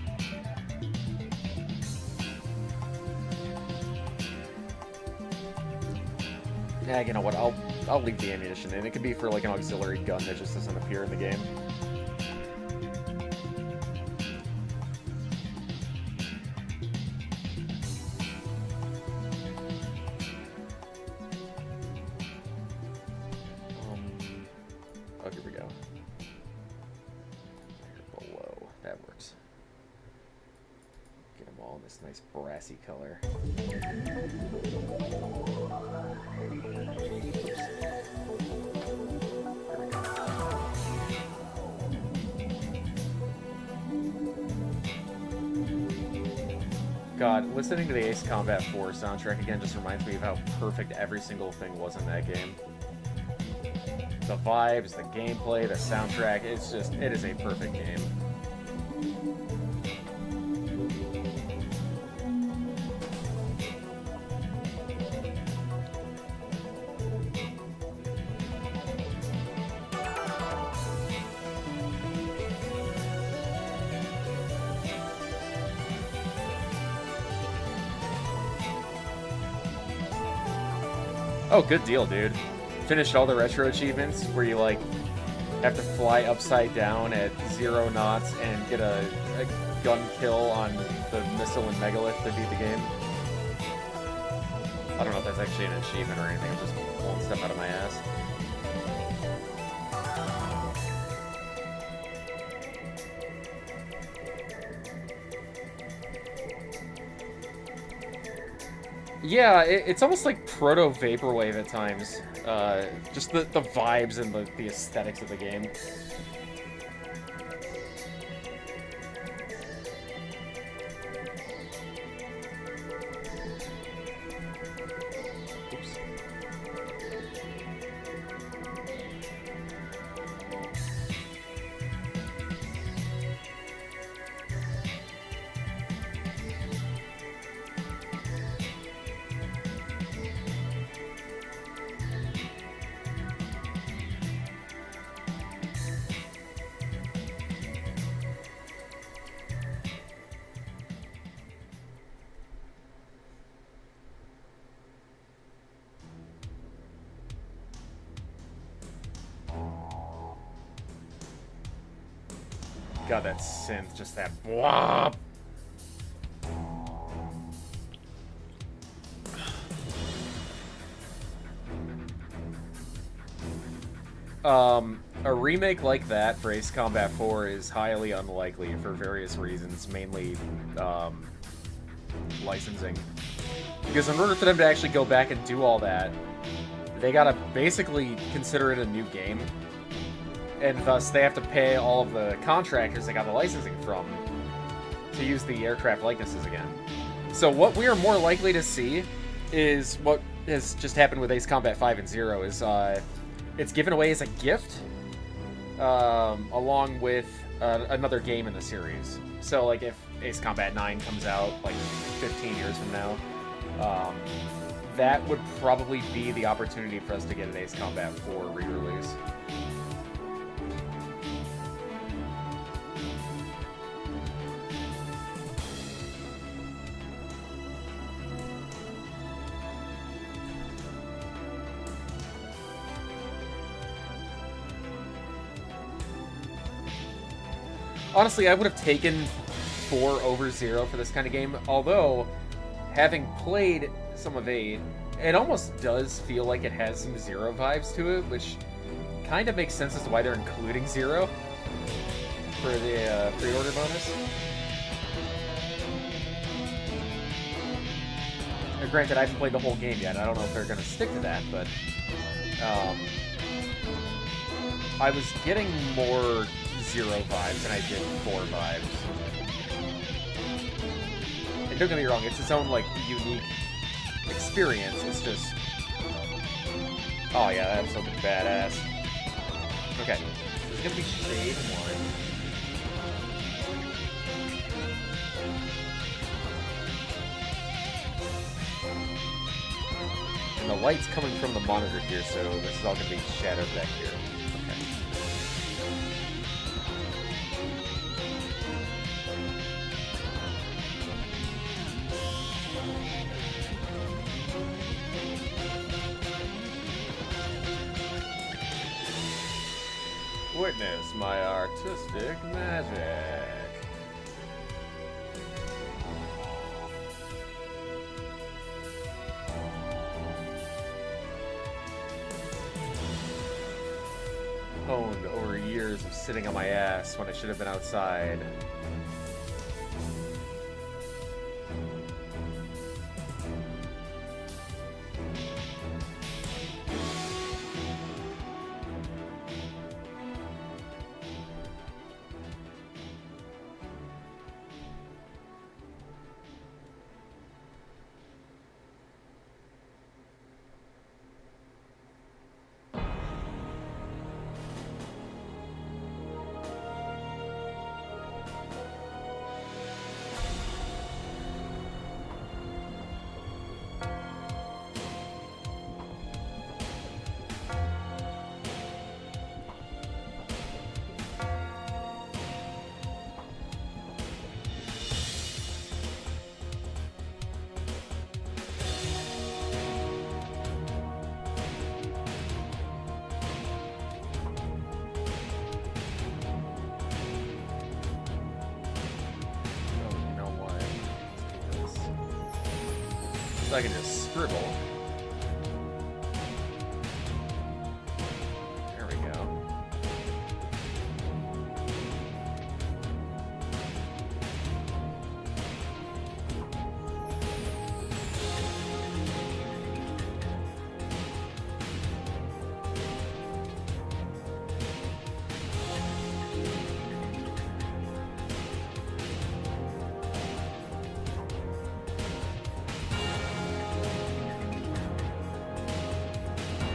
Yeah, you know what? I'll leave the ammunition in. It could be for like an auxiliary gun that just doesn't appear in the game. Oh, here we go. Below. That works. Get them all in this nice brassy color. God, listening to the Ace Combat 4 soundtrack again just reminds me of how perfect every single thing was in that game. The vibes, the gameplay, the soundtrack, it is a perfect game. Oh, good deal, dude. Finished all the retro achievements where you, like, have to fly upside down at 0 knots and get a gun kill on the missile and megalith to beat the game. I don't know if that's actually an achievement or anything. I'm just pulling stuff out of my ass. Yeah, it's almost like proto-vaporwave at times. Just the vibes and the aesthetics of the game. Oops. God, that synth, just that bwop. A remake like that for Ace Combat 4 is highly unlikely for various reasons, mainly licensing. Because in order for them to actually go back and do all that, they gotta basically consider it a new game. And thus, they have to pay all of the contractors they got the licensing from to use the aircraft likenesses again. So what we are more likely to see is what has just happened with Ace Combat 5 and 0 is it's given away as a gift along with another game in the series. So like if Ace Combat 9 comes out like 15 years from now, that would probably be the opportunity for us to get an Ace Combat 4 re-release. Honestly, I would have taken 4 over 0 for this kind of game, although, having played some of 8, it almost does feel like it has some 0 vibes to it, which kind of makes sense as to why they're including 0 for the pre-order bonus. Granted, I haven't played the whole game yet. I don't know if they're going to stick to that, but I was getting more 0 vibes than I did 4 vibes. And don't get me wrong, it's its own, like, unique experience. It's just... Oh yeah, that's something badass. Okay, there's gonna be Shade 1. And the light's coming from the monitor here, so this is all gonna be shadowed back here. Witness my artistic magic. Honed over years of sitting on my ass when I should have been outside. So I can just scribble. There we go.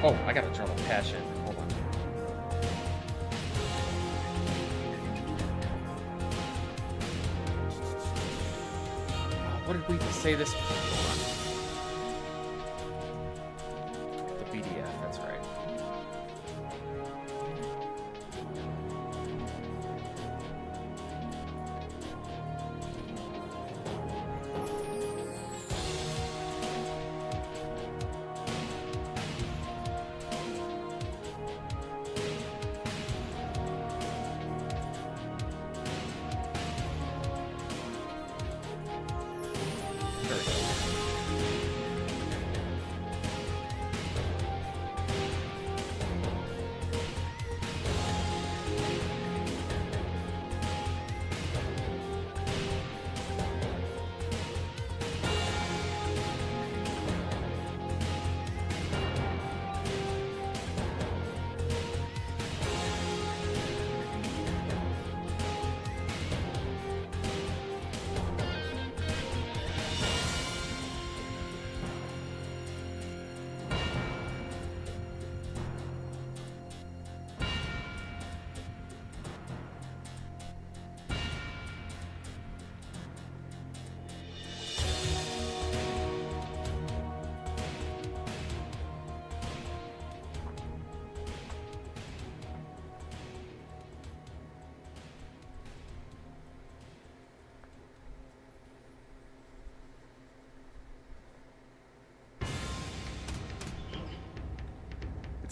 Oh, I gotta draw the patch in. Hold on. What did we say this? Hold on. The PDF, that's right. There we go.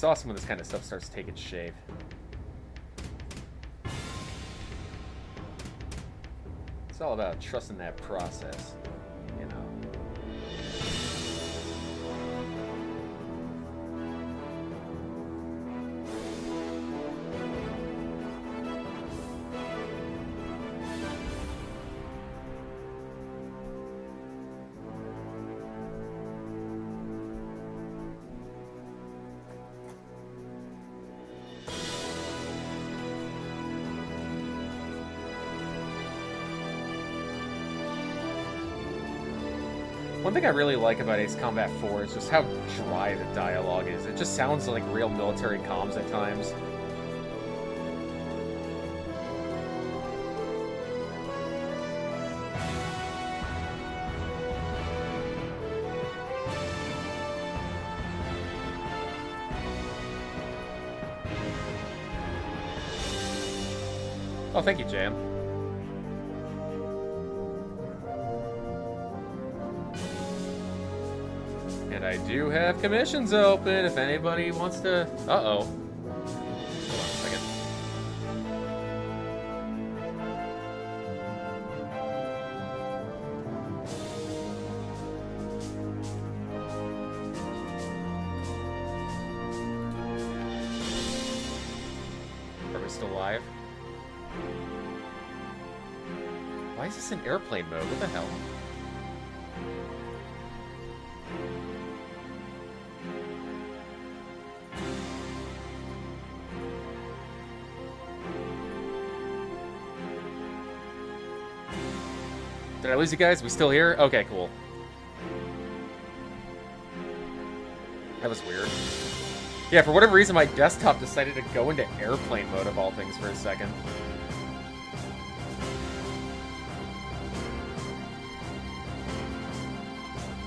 It's awesome when this kind of stuff starts taking shape. It's all about trusting that process, you know. One thing I really like about Ace Combat 4 is just how dry the dialogue is. It just sounds like real military comms at times. Oh, thank you, Jam. And I do have commissions open if anybody wants to... Uh-oh. Hold on a second. Are we still live? Why is this in airplane mode? What the hell? Did I lose you guys? We still here? Okay, cool. That was weird. Yeah, for whatever reason, my desktop decided to go into airplane mode of all things for a second.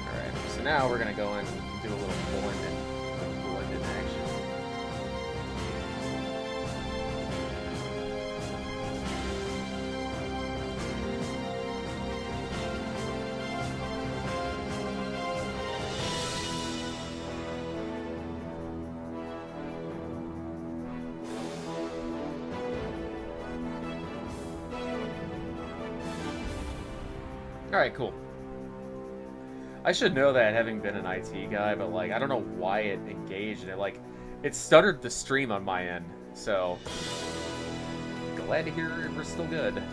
Alright, so now we're gonna go in and do a little blend in action. Alright, cool. I should know that, having been an IT guy, but, like, I don't know why it engaged, and it stuttered the stream on my end, so... Glad to hear we're still good.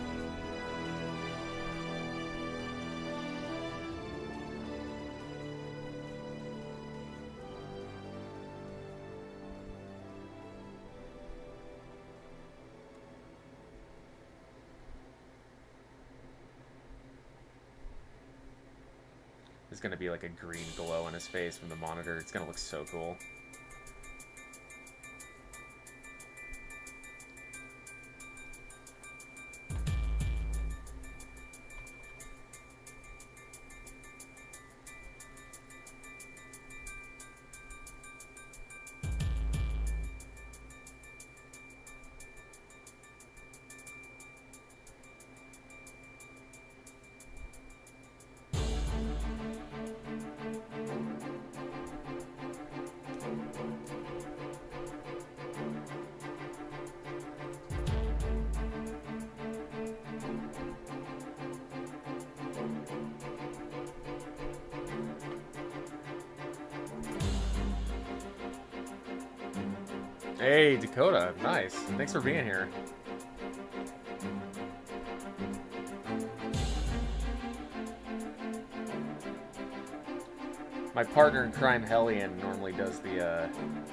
There's gonna be like a green glow on his face from the monitor. It's gonna look so cool. Hey, Dakota. Nice. Thanks for being here. My partner in crime, Hellion, normally does the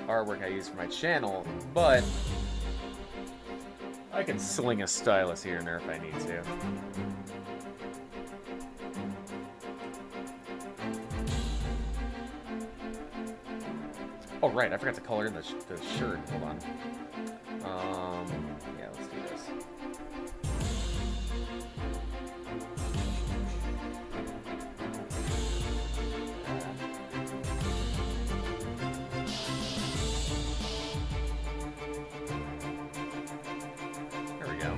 artwork I use for my channel, but I can sling a stylus here and there if I need to. Oh, right, I forgot to color in the shirt. Hold on. Yeah, let's do this. There we go.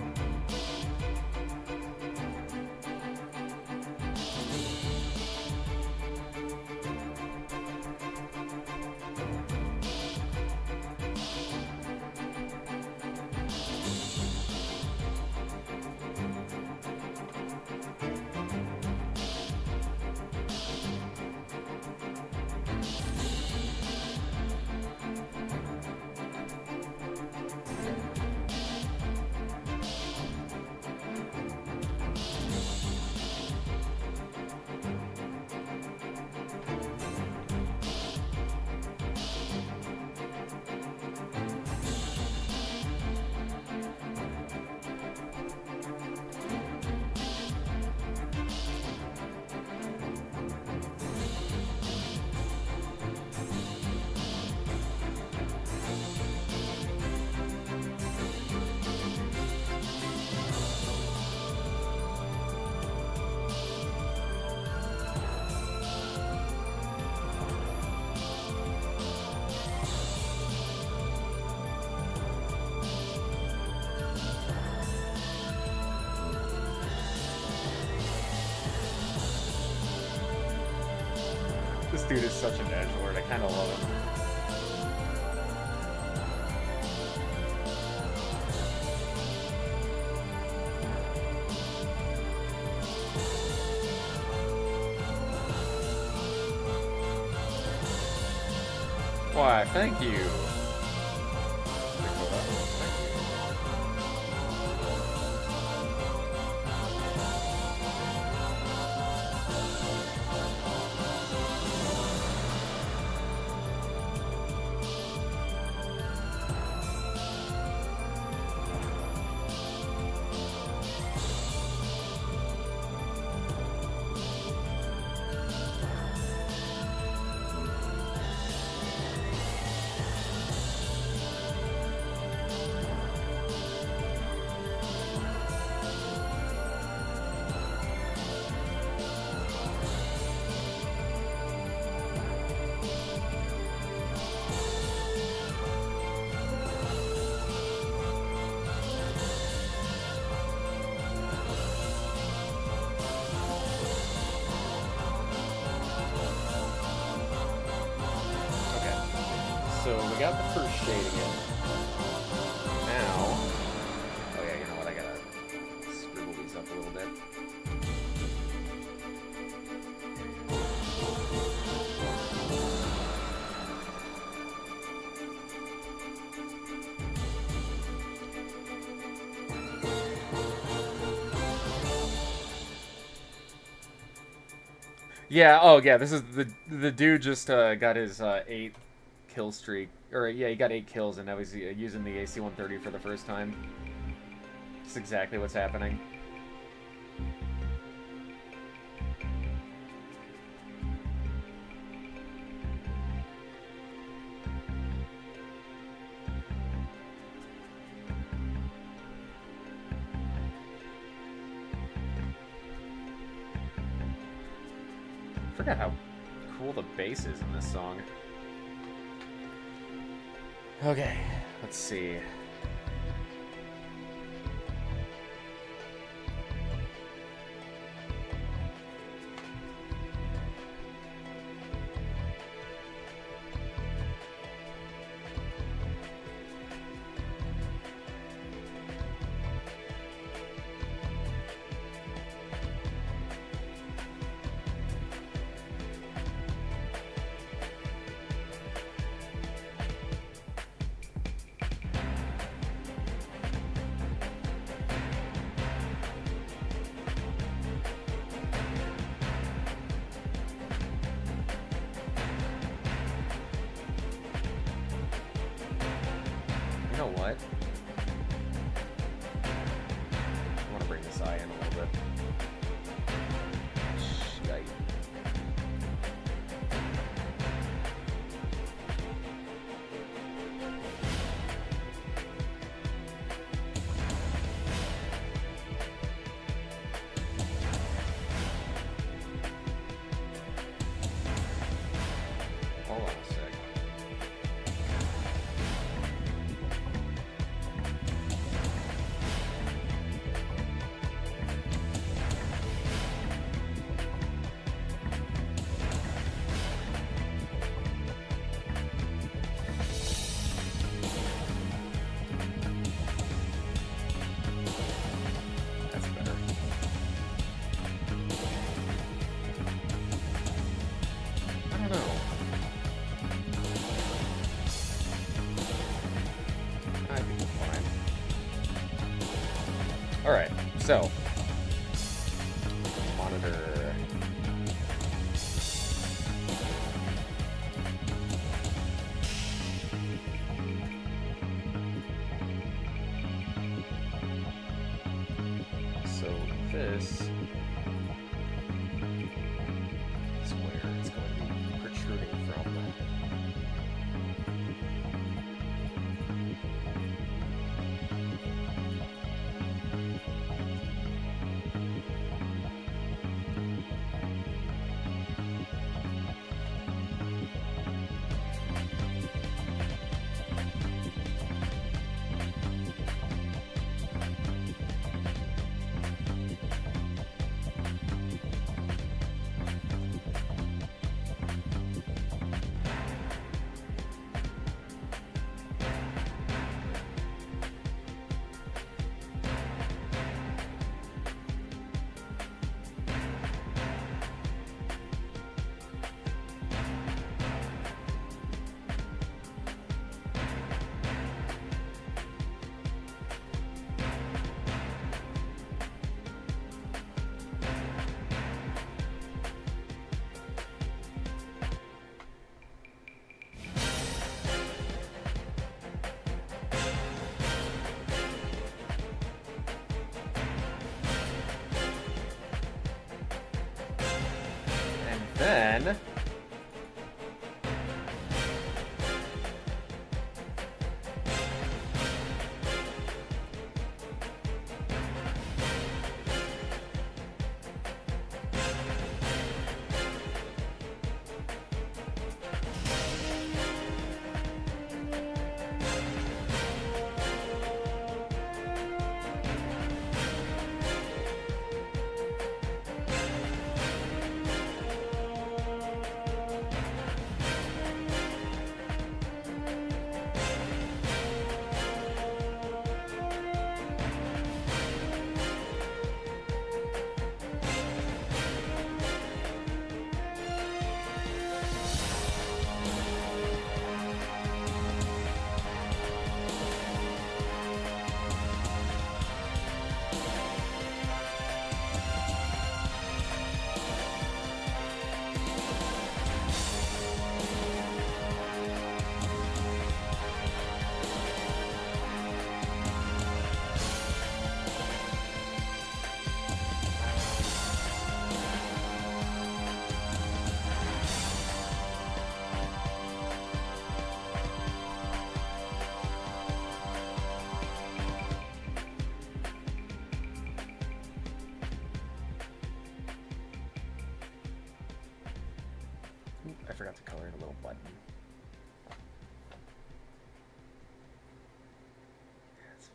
This dude is such an edgelord. I kind of love him. Why, thank you. So we got the first shade again. Now, oh yeah, you know what? I gotta scribble these up a little bit. Yeah. Oh yeah. This is the dude just got his 8 kill streak, or yeah, he got 8 kills, and now he's using the AC-130 for the first time. That's exactly what's happening. I forgot how cool the bass is in this song. Okay, let's see. You know what? I want to bring this eye in a little bit. Shite. Hold on a sec. That's better. I don't know. I think we're fine. Alright, so monitor. So this is where it's going to be protruding from. then... I forgot to color in a little button. That's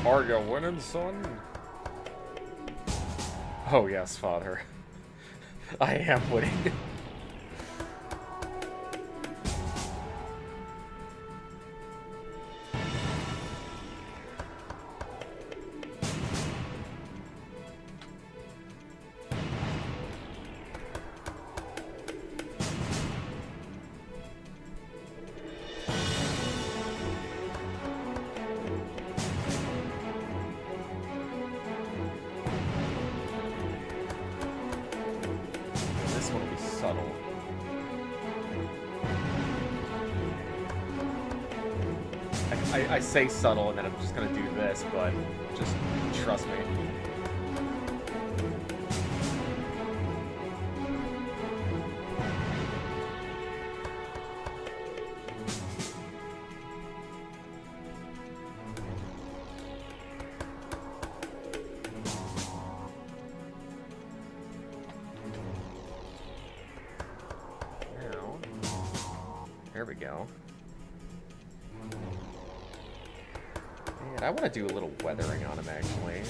Are you winning, son? Oh yes, father. I am winning. I say subtle and then I'm just gonna do this, but just trust me. Now, there we go. Man, I want to do a little weathering on him, actually.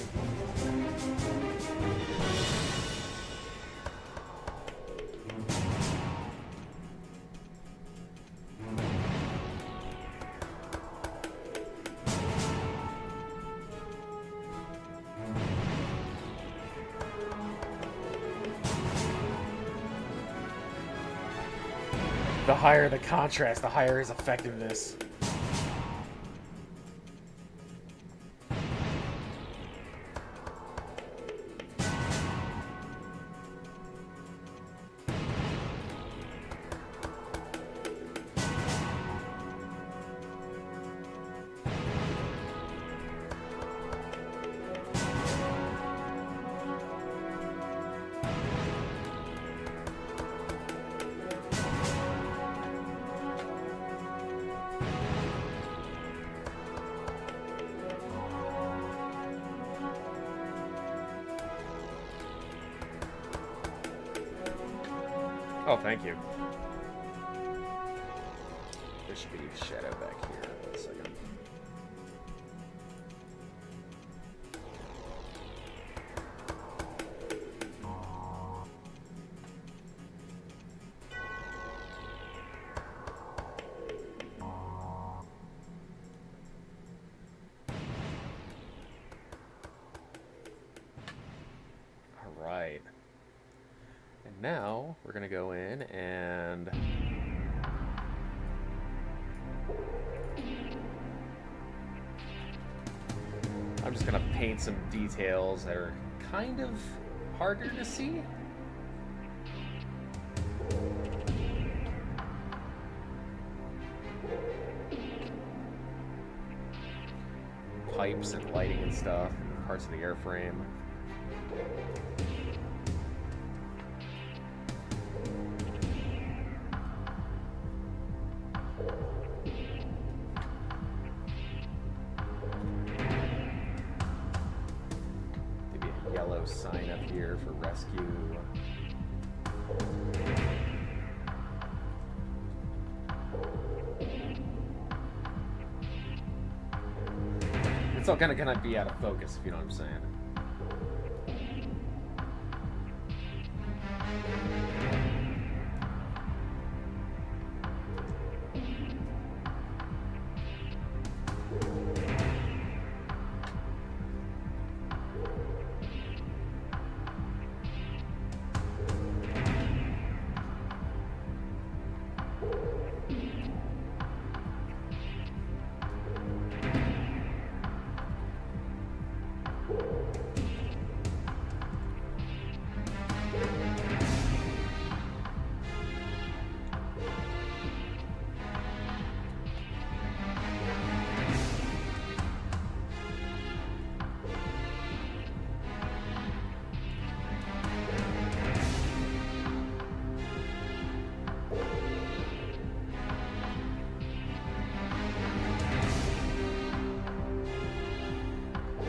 The higher the contrast, the higher his effectiveness. Oh, thank you. There should be a shadow back here. Wait a second. now we're gonna go in and I'm just gonna paint some details that are kind of harder to see. Pipes and lighting and stuff, and parts of the airframe. Maybe a yellow sign up here for rescue. It's all gonna be out of focus, if you know what I'm saying.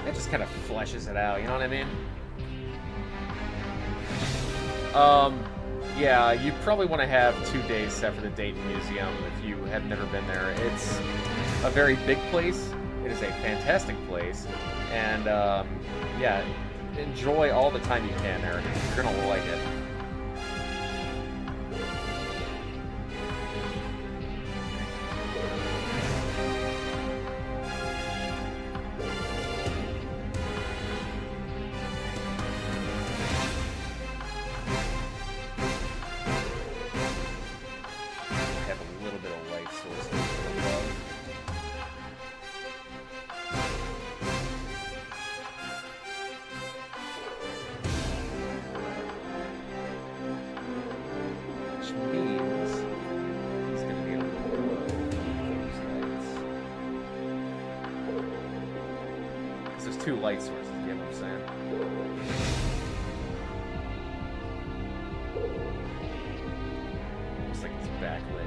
It just kind of fleshes it out, you know what I mean? Yeah, you probably want to have 2 days set for the Dayton Museum if you have never been there. It's a very big place. It is a fantastic place. And, yeah, enjoy all the time you can there. You're going to like it. Two light sources, you get what I'm saying? Looks like it's backlit.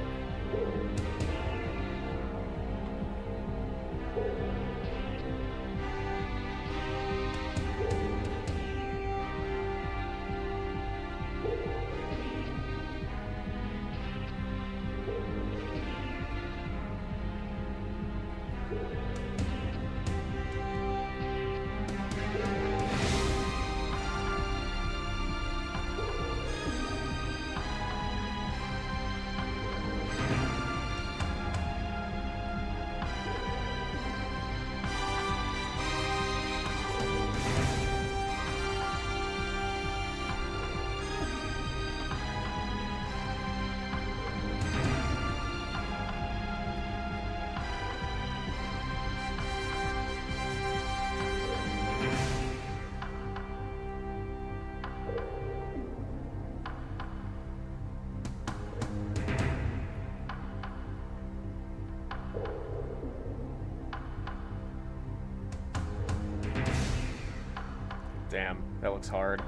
Damn, that looks hard.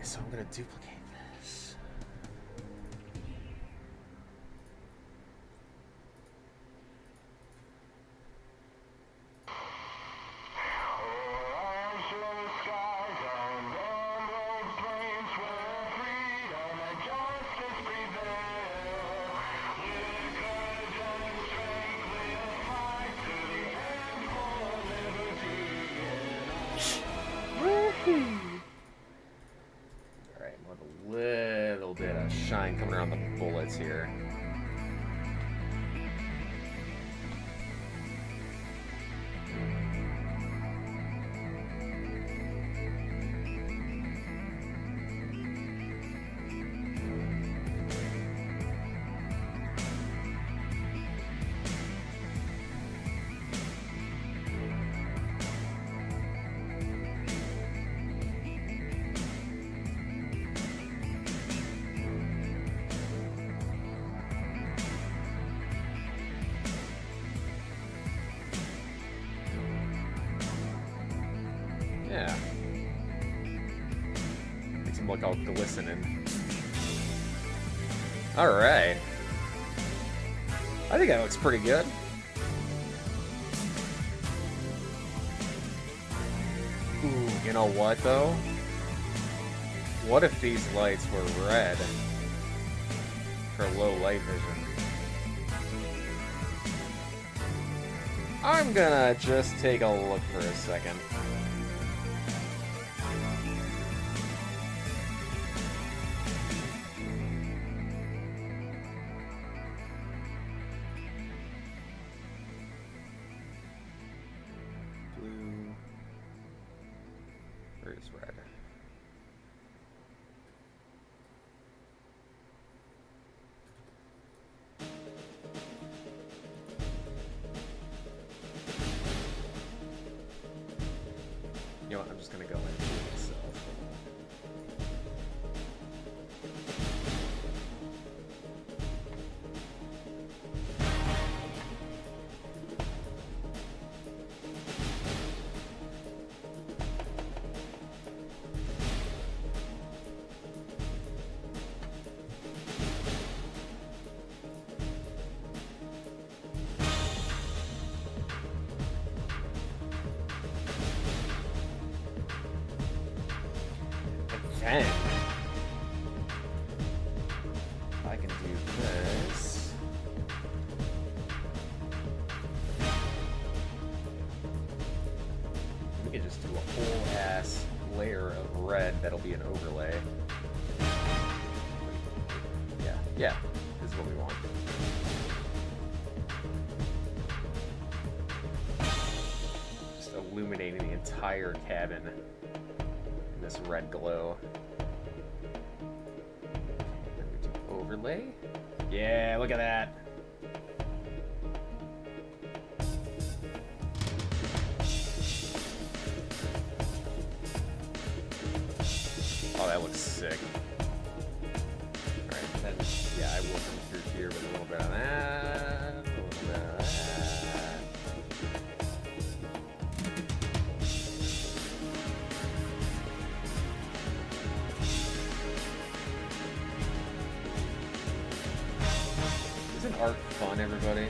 So I'm gonna duplicate this. this here. Yeah. Makes them look all glistening. Alright. I think that looks pretty good. Ooh, you know what though? What if these lights were red for low light vision? I'm gonna just take a look for a second. Blue. Where is red? You know what, I'm just gonna go in and do it myself. Then I can do this. We can just do a whole ass layer of red that'll be an overlay. Yeah, this is what we want. Just illuminating the entire cabin in this red glow. Overlay? Yeah, look at that. Oh, that looks sick. Alright, then, yeah, I will come through here with a little bit of that, a little bit of that. Isn't art fun, everybody?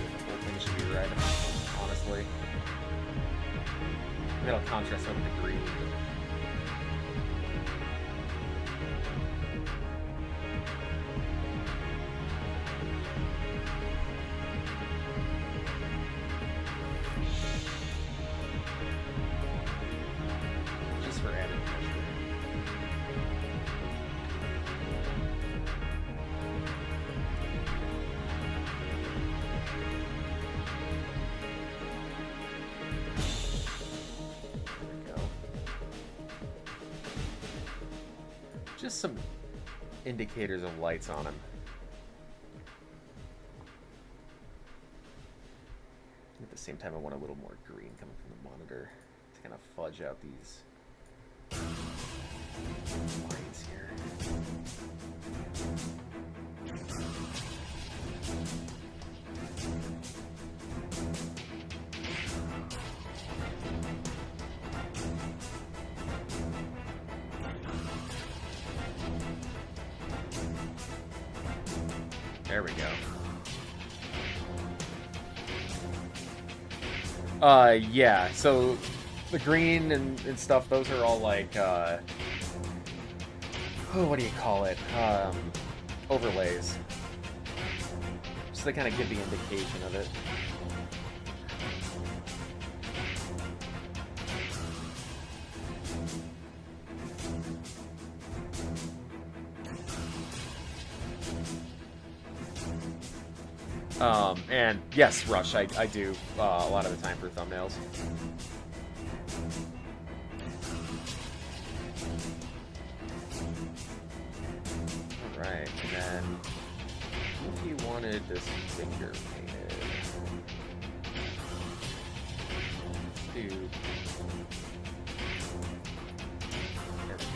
The whole thing should be red, honestly. It'll contrast over the green. Just for added pressure. There we go. Just some indicators of lights on him. At the same time, I want a little more green coming from the monitor to kind of fudge out these lines here. There we go. Yeah, so the green and stuff, those are all like, oh, what do you call it? Overlays. So they kind of give the indication of it. And yes, Rush, I do a lot of the time for thumbnails. Alright, and then if you wanted this finger painted, dude. There we go.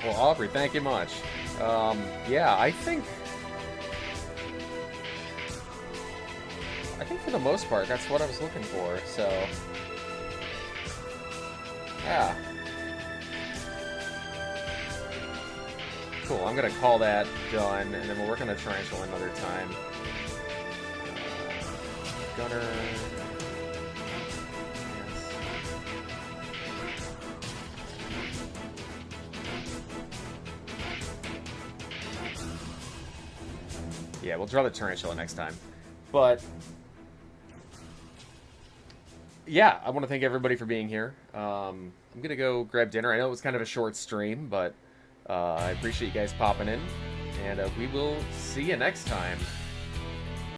Well, Aubrey, thank you much. Yeah, I think for the most part, that's what I was looking for, so... Yeah. Cool, I'm gonna call that done, and then we'll work on the tarantula another time. Gunner... Yeah, we'll draw the tarantula next time. But yeah, I want to thank everybody for being here. I'm gonna go grab dinner. I know it was kind of a short stream, but I appreciate you guys popping in, and we will see you next time.